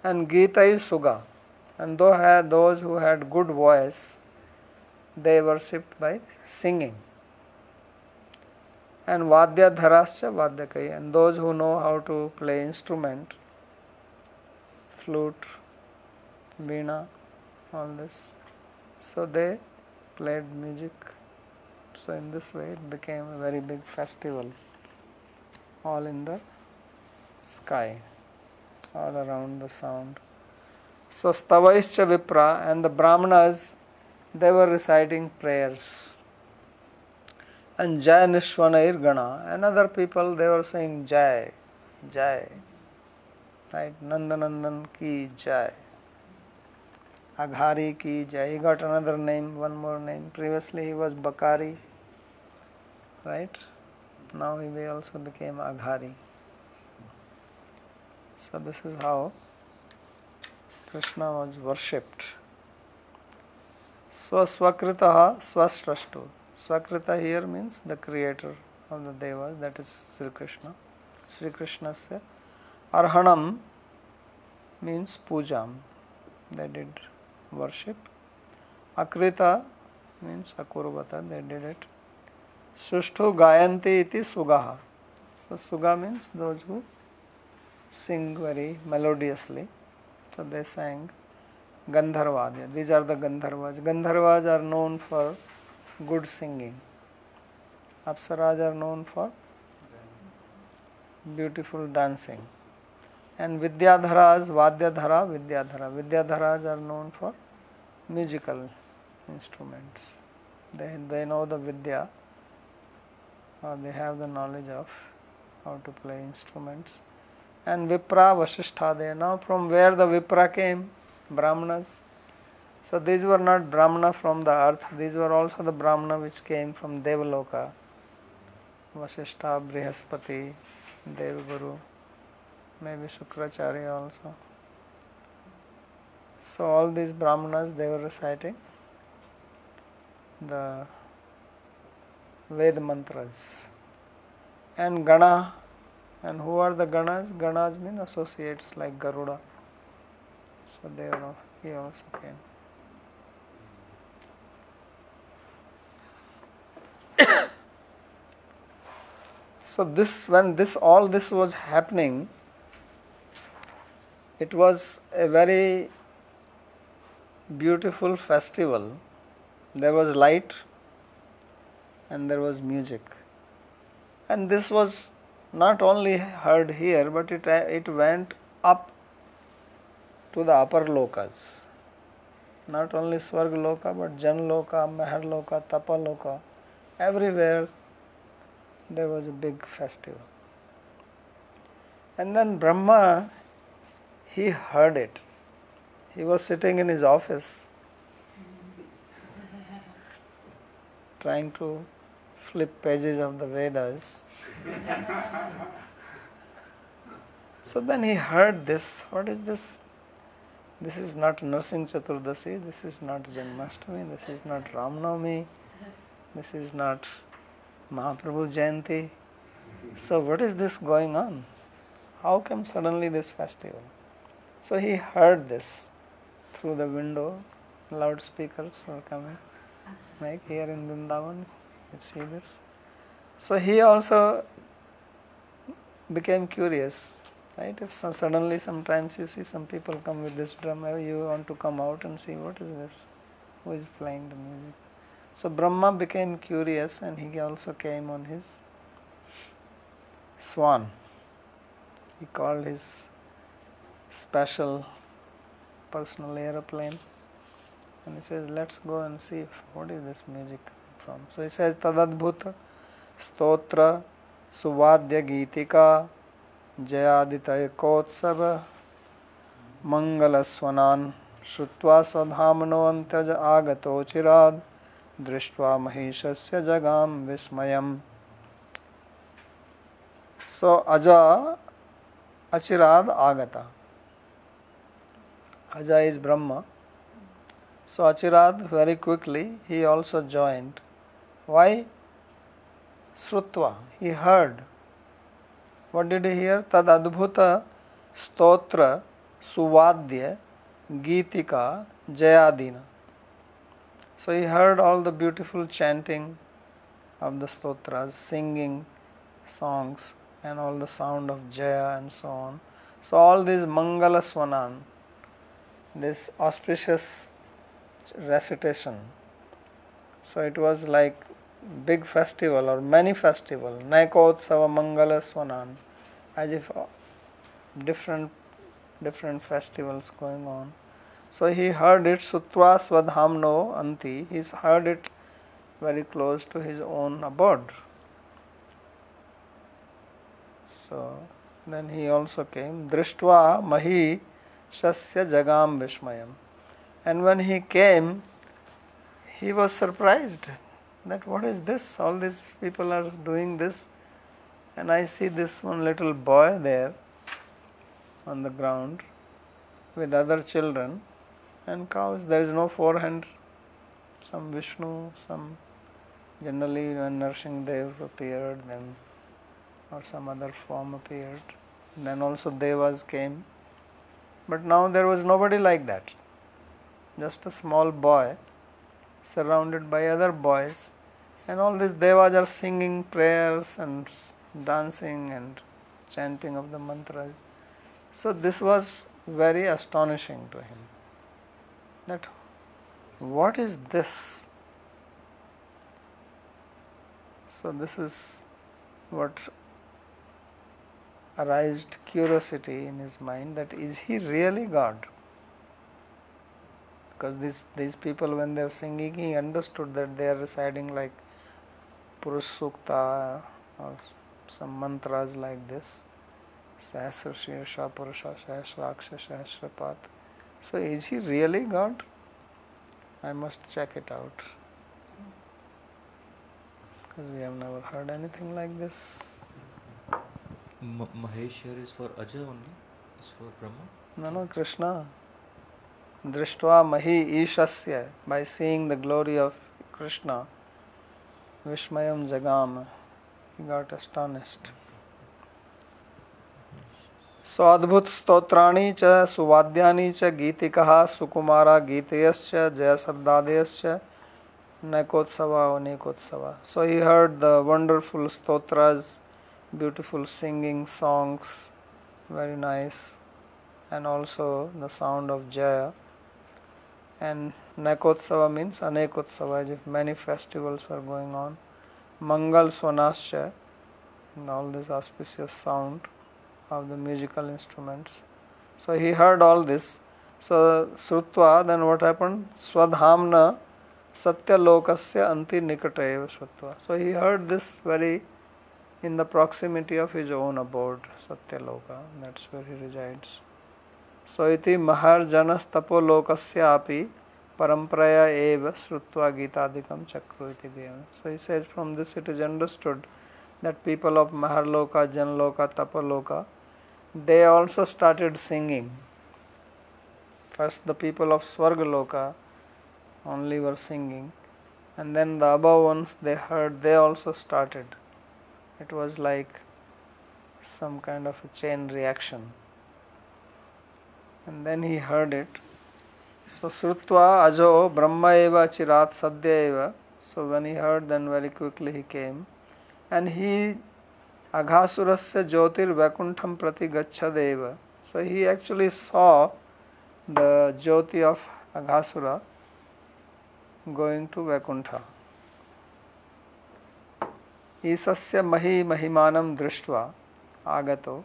And Gitai Suga. And those who had good voice, they worshipped by singing. And Vadya Dharascha Vadyakai. And those who know how to play instrument, flute, veena, all this. So they played music. So in this way it became a very big festival, all in the sky, all around the sound. So Stavaischa Vipra, and the Brahmanas, they were reciting prayers. And Jai Nishwanair Gana, and other people, they were saying Jai, Jai, right? Nandanandan ki Jai, Aghari ki Jai. He got another name, one more name. Previously he was Bakari, right? Now he also became Aghari. So this is how Krishna was worshipped. Swaswakritaha swasrashtu. Swakrita here means the creator of the Devas, that is Sri Krishna. Sri Krishnasya Arhanam means pujam, they did worship. Akrita means akurvata, they did it. Sushtu gayanti iti sugaha. So suga means those who sing very melodiously. So they sang Gandharvadya. These are the Gandharvas. Gandharvas are known for good singing. Apsaras are known for beautiful dancing. And Vidyadharas, Vadyadhara, Vidyadhara. Vidyadharas are known for musical instruments. They know the Vidya, or they have the knowledge of how to play instruments. And Vipra, Vasishtha. Now from where the Vipra came? Brahmanas. So these were not Brahmana from the earth, these were also the Brahmana which came from Devaloka. Vasishtha, Brihaspati, Devguru, maybe Shukracharya also. So all these Brahmanas, they were reciting the Ved mantras. And Gana. And who are the Ganas? Ganas mean associates like Garuda. So he also came. So when all this was happening, it was a very beautiful festival. There was light and there was music. And this was not only heard here, but it went up to the upper lokas. Not only Swarga Loka, but Jan Loka, Mahar Loka, Tapa Loka. Everywhere there was a big festival. And then Brahma, he heard it. He was sitting in his office trying to flip pages of the Vedas. So then he heard this. What is this? This is not Narsingh Chaturdasi, this is not Janmashtami, this is not Ramnavami, this is not Mahaprabhu Jayanti. So what is this going on? How come suddenly this festival? So he heard this through the window, loudspeakers were coming, like here in Vrindavan, you see this. So he also became curious, right? If suddenly sometimes you see some people come with this drum, you want to come out and see what is this, who is playing the music. So Brahma became curious and he also came on his swan. He called his special personal aeroplane And he says, let's go and see what is this music from. So he says, Tadadbhuta Stotra Suvadya Geetika Jayaditaya Kotsava Mangalaswanan Shrutva Swadhamano Antyaja Agato Chirad Drishtva Mahishasya Jagam Vismayam. So Aja Achirad Agata. Aja is Brahma. So Achirad, very quickly, he also joined. Why? Srutva, he heard. What did he hear? Tad adbhuta stotra suvadya geetika jayadina. So he heard all the beautiful chanting of the stotras, singing songs and all the sound of Jaya and so on. So all these Mangala Swanan, this auspicious recitation. So it was like big festival or many festival, Naikotsava Mangala Swanan, as if different festivals going on. So he heard it, Sutva Swadhamno Anti, he heard it very close to his own abode. So then he also came, Drishtva Mahi Shasya Jagam Vishmayam. And when he came, he was surprised that what is this? All these people are doing this, and I see this one little boy there on the ground with other children and cows. There is no forehand. Some Vishnu, some generally when Narsimhadev appeared, then or some other form appeared. Then also Devas came. But now there was nobody like that. Just a small boy surrounded by other boys, and all these Devas are singing prayers and dancing and chanting of the mantras. So this was very astonishing to him. That what is this? So this is what aroused curiosity in his mind, that is he really God? Because these people, when they are singing, he understood that they are reciting like Purush Sukta or some mantras like this. Sahasra Shirsha Purusha Sahasraksha Sahasrapat. So is he really God? I must check it out. Because we have never heard anything like this. Mahesh here is for Aja only? Is for Brahma? No, Krishna. Drishtva Mahi Ishasya, by seeing the glory of Krishna, Vishmayam Jagam, he got astonished. So Adbhut Stotrani cha Suvadyani cha Geetikaha Sukumara Geetayascha Jaya Sabdadayascha Naikotsava Nekotsava. So he heard the wonderful stotras, beautiful singing songs, very nice, and also the sound of Jaya. And Naikotsava means Anekotsava, as if many festivals were going on. Mangal Swanascha, and all this auspicious sound of the musical instruments. So he heard all this. So Srutva, then what happened? Swadhamna Satya Lokasya Anti Nikatayeva Srutva. So he heard this very in the proximity of his own abode, Satya Loka, that's where he resides. So iti Maharjanas Tapo Lokasya api Parampraya eva Srutva Gitadikam Chakru iti Gayam. So he says from this it is understood that people of Maharloka, Janloka, Tapaloka, they also started singing. First the people of Swargaloka only were singing, and then the above ones they heard, they also started. It was like some kind of a chain reaction. And then he heard it. So Srutva Ajo Brahma eva Chirat Sadhya eva. So when he heard, then very quickly he came. And he Aghasurasya Jyotir Vakuntham Prati Gachadeva. So he actually saw the Jyoti of Aghasura going to Vakuntha. Isasya Mahi Mahimanam Drishtva Agato.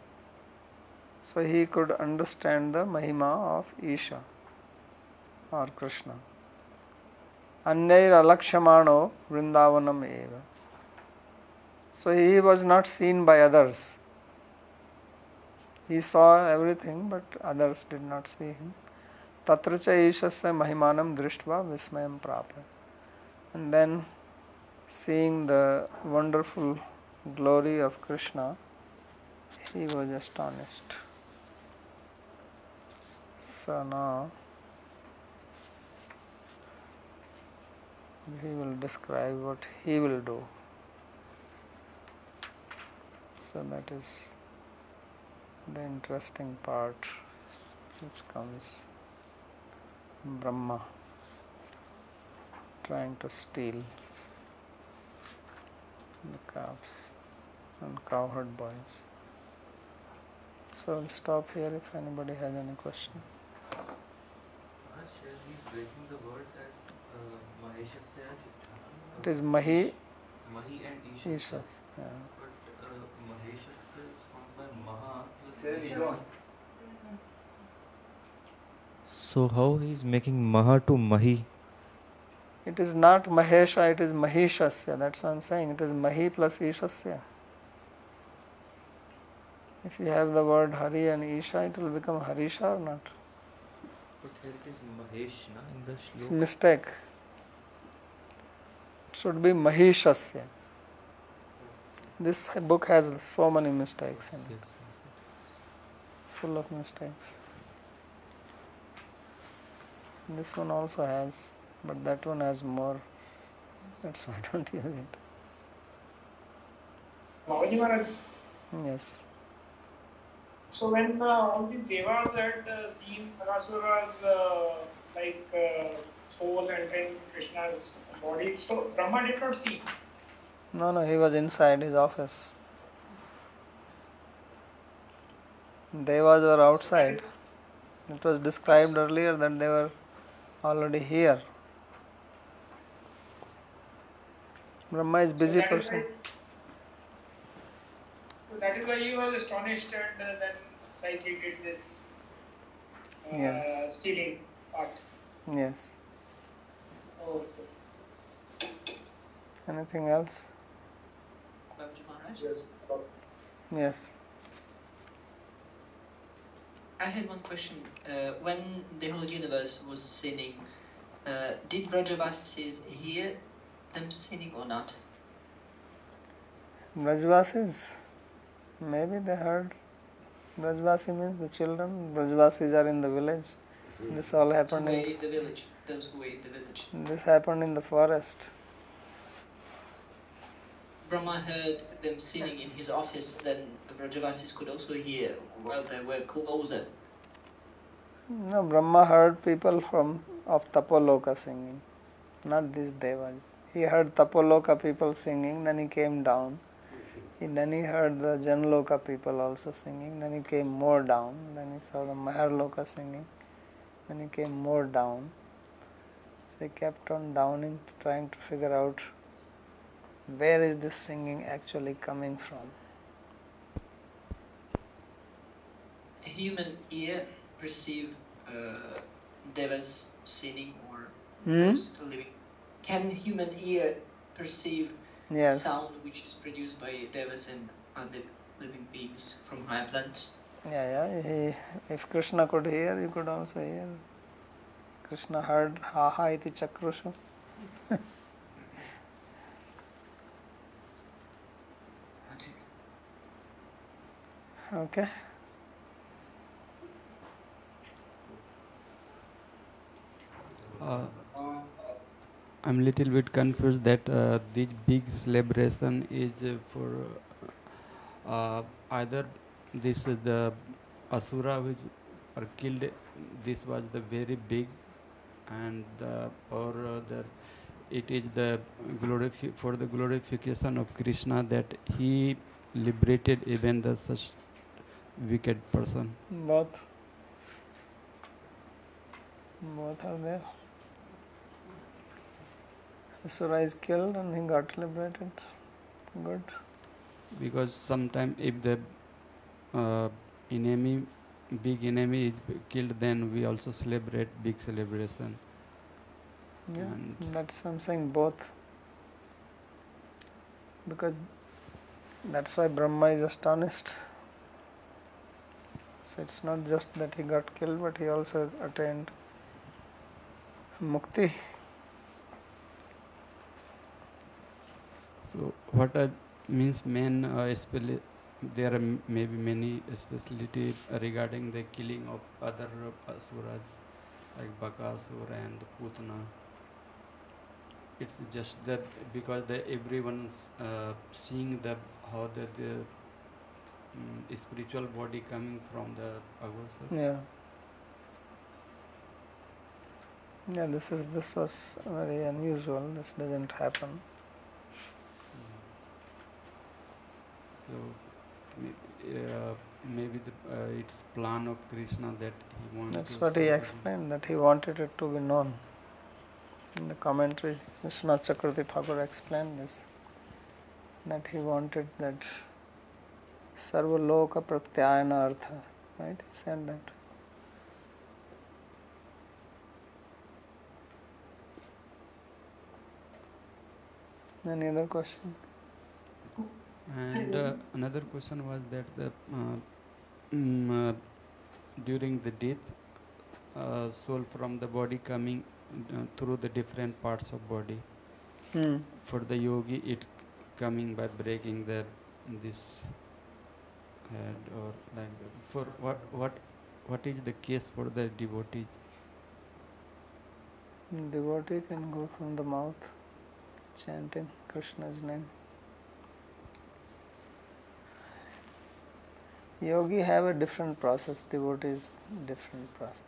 So he could understand the Mahima of Isha or Krishna. Anyair alakshamano vrindavanam eva. So he was not seen by others. He saw everything, but others did not see him. Tatracha ishasya mahimanam drishtva vismayam prapa. And then, seeing the wonderful glory of Krishna, he was astonished. So now, he will describe what he will do. So that is the interesting part which comes. Brahma trying to steal the calves and cowherd boys. So I'll stop here if anybody has any question. Shall we breaking the word as Maheshasya? It is Mahi Mahi and Ishas. Ishas. Yeah. But Maheshasya is formed by Maha plus There you Ishas. go. So how he is making Maha to Mahi? It is not Mahesha, it is Mahishasya. That's what I'm saying. It is Mahi plus Ishasya. If you have the word Hari and Isha, it will become Harisha or not? But here it is Mahesh na, in the It's shloka. mistake. It should be Mahishasya. This book has so many mistakes in it. Yes. Full of mistakes. This one also has, but that one has more. That's why I don't use it. Babaji Maharaj, Yes. so when all the devas had seen Parasura's soul entering Krishna's body, so Brahma did not see. No, he was inside his office. Devas were outside. It was described earlier that they were already here. Brahma is busy person. So that is why he was astonished and then he did this Yes. stealing part. Yes. Okay. Anything else? Babaji Maharaj? Yes. Yes. I had one question. When the whole universe was sinning, did Brajavasis hear them sinning or not? Brajvasis. Maybe they heard. Brajvasi means the children. Brajvasis are in the village. This all Who happened were in. in the village? Those who were in the village. This happened in the forest. Brahma heard them singing in his office, then the Brajavasis could also hear while they were closer. No, Brahma heard people of Tapoloka singing, not these devas. He heard Tapoloka people singing, then he came down. Then he heard the Janloka people also singing, then he came more down. Then he saw the Maharloka singing, then he came more down. So he kept on downing, trying to figure out where is this singing actually coming from. A human ear perceive devas singing or those living. Can human ear perceive Yes. sound which is produced by devas and other living beings from higher planets? Yeah. If Krishna could hear, you could also hear. Krishna heard ha ha iti chakrushu. Okay. I'm a little bit confused that this big celebration is for either this the asura which are killed. This was the very big, and it is the for the glorification of Krishna that he liberated even the such wicked person. Both are there. Asura is killed and he got liberated. Good. Because sometimes if the big enemy is killed, then we also celebrate big celebration. Yeah, And that's I'm saying both. Because that's why Brahma is astonished. So it's not just that he got killed, but he also attained mukti. so what means main there are maybe many speciality regarding the killing of other asuras like Bakasura and Putana. It's just that because everyone's seeing the how the spiritual body coming from the Agosar. Yeah. Yeah, this was very unusual. This doesn't happen. So maybe it's plan of Krishna that he wants. That's what he explained, that he wanted it to be known. In the commentary, Vishwanath Chakravarti Thakur explained this, that he wanted that Sarva Loka Pratyayana Artha, right? He said that. Any other question? And another question was that during the death, soul from the body coming through the different parts of body. For the yogi, it coming by breaking this head or like that. For what is the case for the devotees? Devotee can go from the mouth, chanting Krishna's name. Yogi have a different process, devotees different process.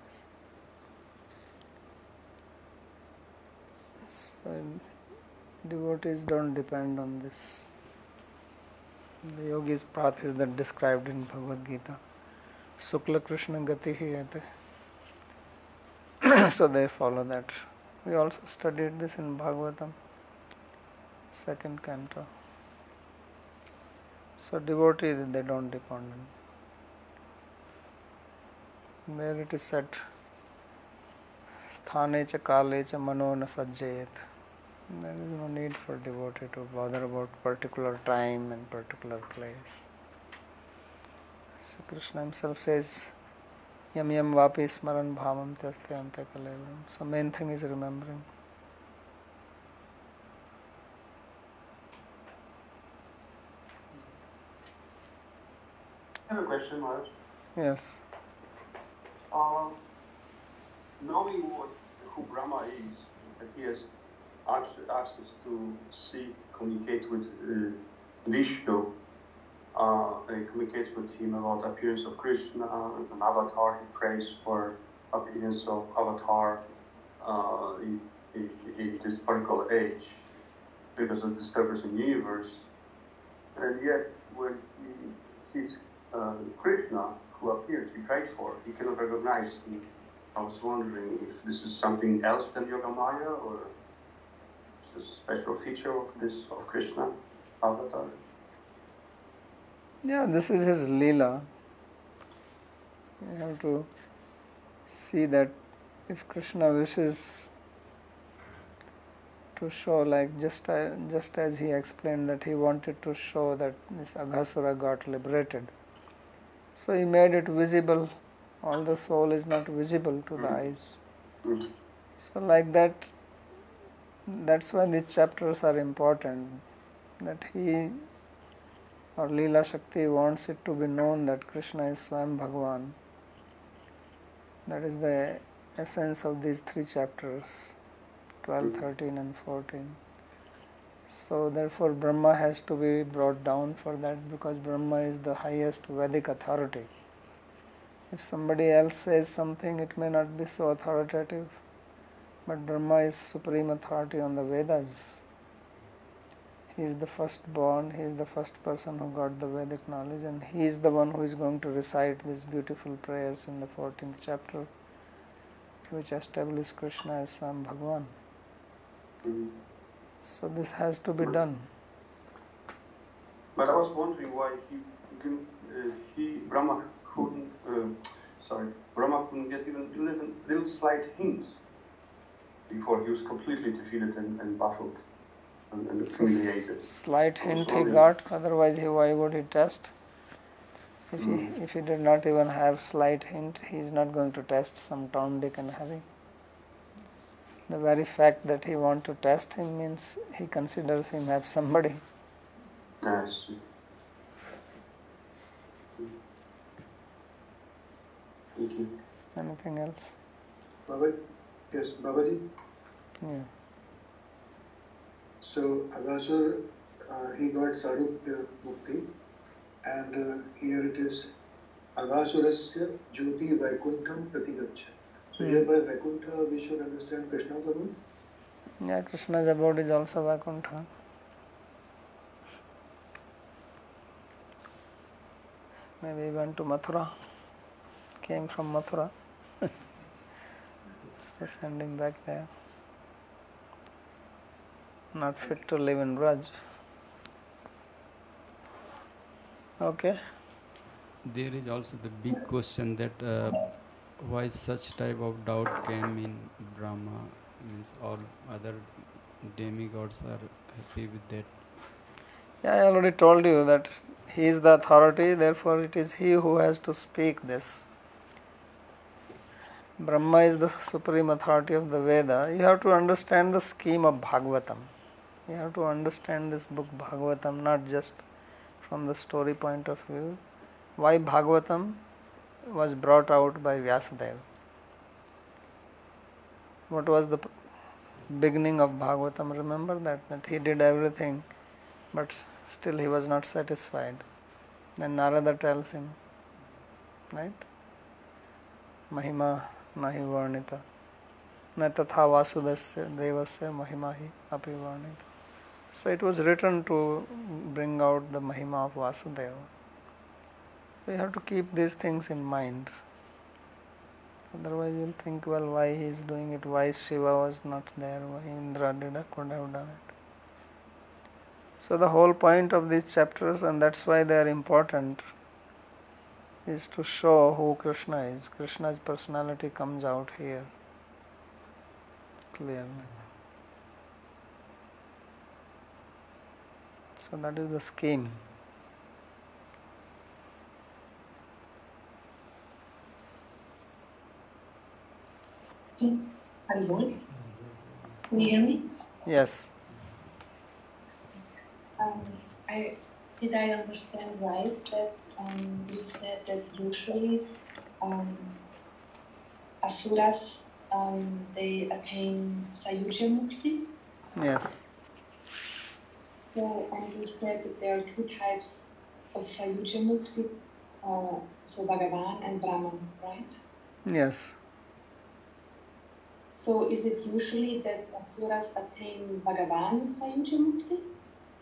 So devotees don't depend on this. The yogi's path is that described in Bhagavad Gita. Sukla Krishna Gati Hiyate. So they follow that. We also studied this in Bhāgavatam, 2nd Canto. So devotees, they don't depend on. There it is said, Sthane cha kale cha mano na sajjayet. There is no need for devotee to bother about particular time and particular place. So Krishna himself says, Yam yam vapi smaran bhavam tyaste ante kalevram. So main thing is remembering. I have a question, Maharaj. Yes. Knowing who Brahma is, that he has access to see, communicate with Vishnu, and communicates with him about the appearance of Krishna, an avatar. He prays for appearance of avatar in this particular age because of disturbance in the universe. And yet, when he sees Krishna, who appeared, he prayed for, he cannot recognize him. I was wondering if this is something else than Yogamaya, or it's a special feature of Krishna avatar. Yeah, this is his Leela. You have to see that if Krishna wishes to show, like just as he explained that he wanted to show that this Aghasura got liberated, so he made it visible, although soul is not visible to the eyes. So like that, that's why these chapters are important, that he or Leela Shakti wants it to be known that Krishna is Swayam Bhagavan. That is the essence of these 3 chapters, 12, 13 and 14. So therefore Brahma has to be brought down for that, because Brahma is the highest Vedic authority. If somebody else says something, it may not be so authoritative, but Brahma is supreme authority on the Vedas. He is the firstborn, he is the first person who got the Vedic knowledge, and he is the one who is going to recite these beautiful prayers in the 14th chapter, which establish Krishna as Swayam Bhagavan. So this has to be done. But I was wondering why Brahma couldn't get even little slight hints before he was completely defeated and baffled and humiliated. Slight hint he got, otherwise why would he test? If he did not even have slight hint, he is not going to test some Tom, Dick and Harry. The very fact that he wants to test him means he considers him as somebody. Yes. Thank you. Anything else? Baba, yes, Babaji. Yeah. So Agasur, he got Sarup Mukti, and here it is Agasurasya Jyoti Vaikuntham Pratigaccha. So here by Vaikuntha we should understand Krishna's abode? Yeah, Krishna's abode is also Vaikuntha. Maybe he went to Mathura, came from Mathura. So send him back there. Not fit to live in Braj. Okay. There is also the big question that why such type of doubt came in Brahma, means all other demigods are happy with that. Yeah, I already told you that he is the authority, therefore it is he who has to speak this. Brahma is the supreme authority of the Veda. You have to understand the scheme of Bhāgavatam. You have to understand this book Bhāgavatam, not just from the story point of view. Why Bhāgavatam was brought out by Vyasadeva? What was the beginning of Bhāgavatam? Remember that he did everything, but still he was not satisfied. Then Narada tells him, right? Mahima nahi varnita. Na tatha vasudasya devasya mahimahi api varnita. So it was written to bring out the Mahima of Vasudeva. We have to keep these things in mind. Otherwise you will think, well, why he is doing it, why Shiva was not there, why Indra could have done it. So the whole point of these chapters, and that's why they are important, is to show who Krishna is. Krishna's personality comes out here clearly. So that is the scheme. Haribol, can you hear me? Yes. Did I understand right that you said that usually asuras they attain Sayuja Mukti? Yes. So, and you said that there are two types of Sayuja Mukti, so Bhagavan and Brahman, right? Yes. So is it usually that asuras attain Bhagavan Sayuja Mukti?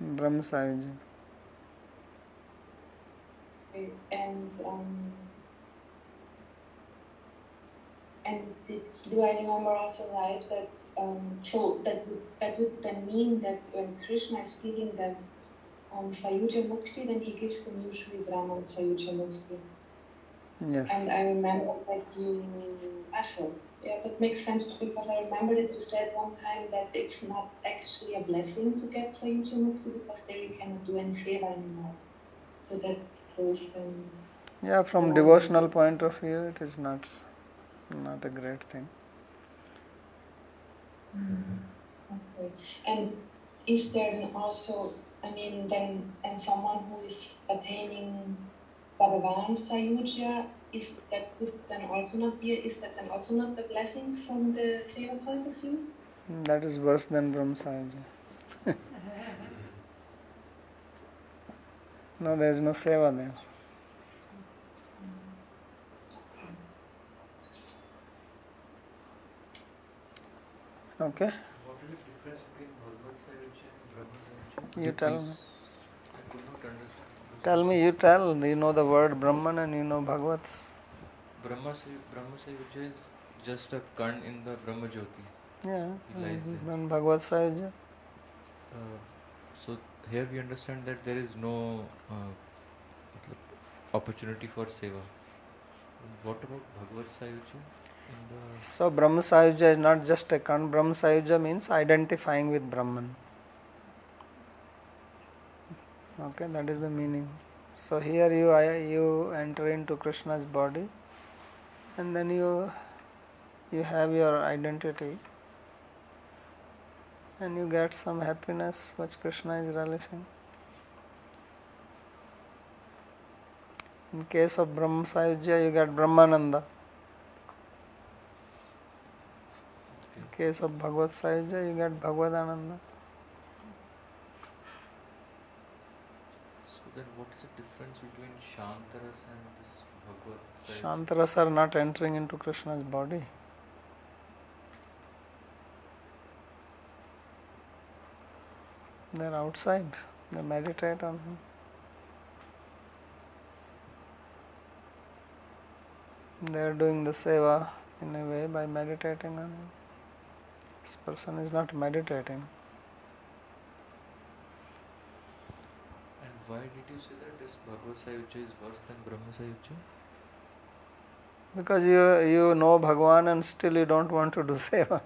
Brahma Sayuja. Okay. And do I remember also right that so that would then mean that when Krishna is giving them Sayuja Mukti, then he gives them usually Brahman Sayuja Mukti. Yes. And I remember that you actually, yeah, that makes sense because I remember that you said one time that it's not actually a blessing to get Sayuja Mukti because there you cannot do any seva anymore. So that goes then. Yeah, from devotional point of view, it is not a great thing. Okay. And is there then also, I mean, then and someone who is attaining Bhagavan Sayuja, is that then also not the blessing from the seva point of view? That is worse than Brahma Sayuja. No, there is no seva there. Okay. What is the difference between Bhagavad Sayuja and Brahma Sayuja? You tell me. I could not understand. Tell me, you tell. You know the word Brahman and you know Bhagavats. Brahma Sayuja is just a kan in the Brahma Jyoti. Yeah. He lies there. And Bhagavad Sayuja. So here we understand that there is no opportunity for seva. What about Bhagavad Sayuja? So Brahma Sayujya is not just a Kan. Brahma Sayujya means identifying with Brahman. Okay, that is the meaning. So here you enter into Krishna's body, and then you have your identity, and you get some happiness which Krishna is relishing. In case of Brahma Sayujya, you get Brahmananda. In case of Bhagavad Sayujya, you get Bhagavadananda. So then what is the difference between Shantaras and this Bhagavad Sayujya? Shantaras are not entering into Krishna's body. They are outside. They meditate on him. They are doing the seva in a way by meditating on him. This person is not meditating. And why did you say that this Bhagavad Sayujya is worse than Brahma Sayujya? Because you know Bhagavan and still you don't want to do seva.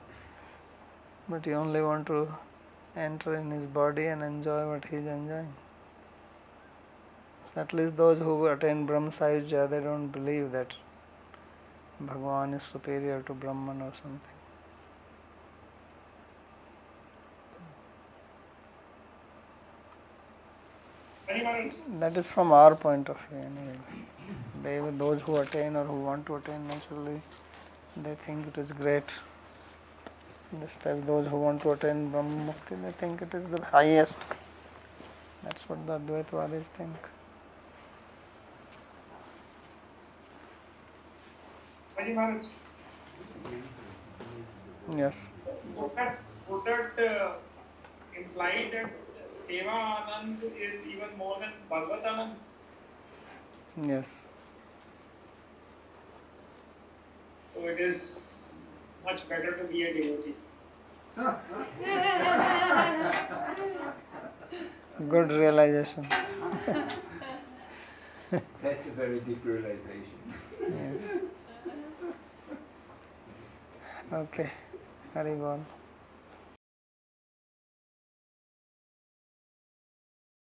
But you only want to enter in his body and enjoy what he is enjoying. So at least those who attain Brahma Sayujya, they don't believe that Bhagavan is superior to Brahman or something. That is from our point of view anyway. Those who attain or who want to attain, naturally they think it is great. Just as those who want to attain Brahma Mukti, they think it is the highest. That's what the Advaitavadis think. Yes. Would that imply that Seva Anand is even more than Bhagavat Anand? Yes. So it is much better to be a devotee. Good realization. That's a very deep realization. Yes. Okay. Hari Bol.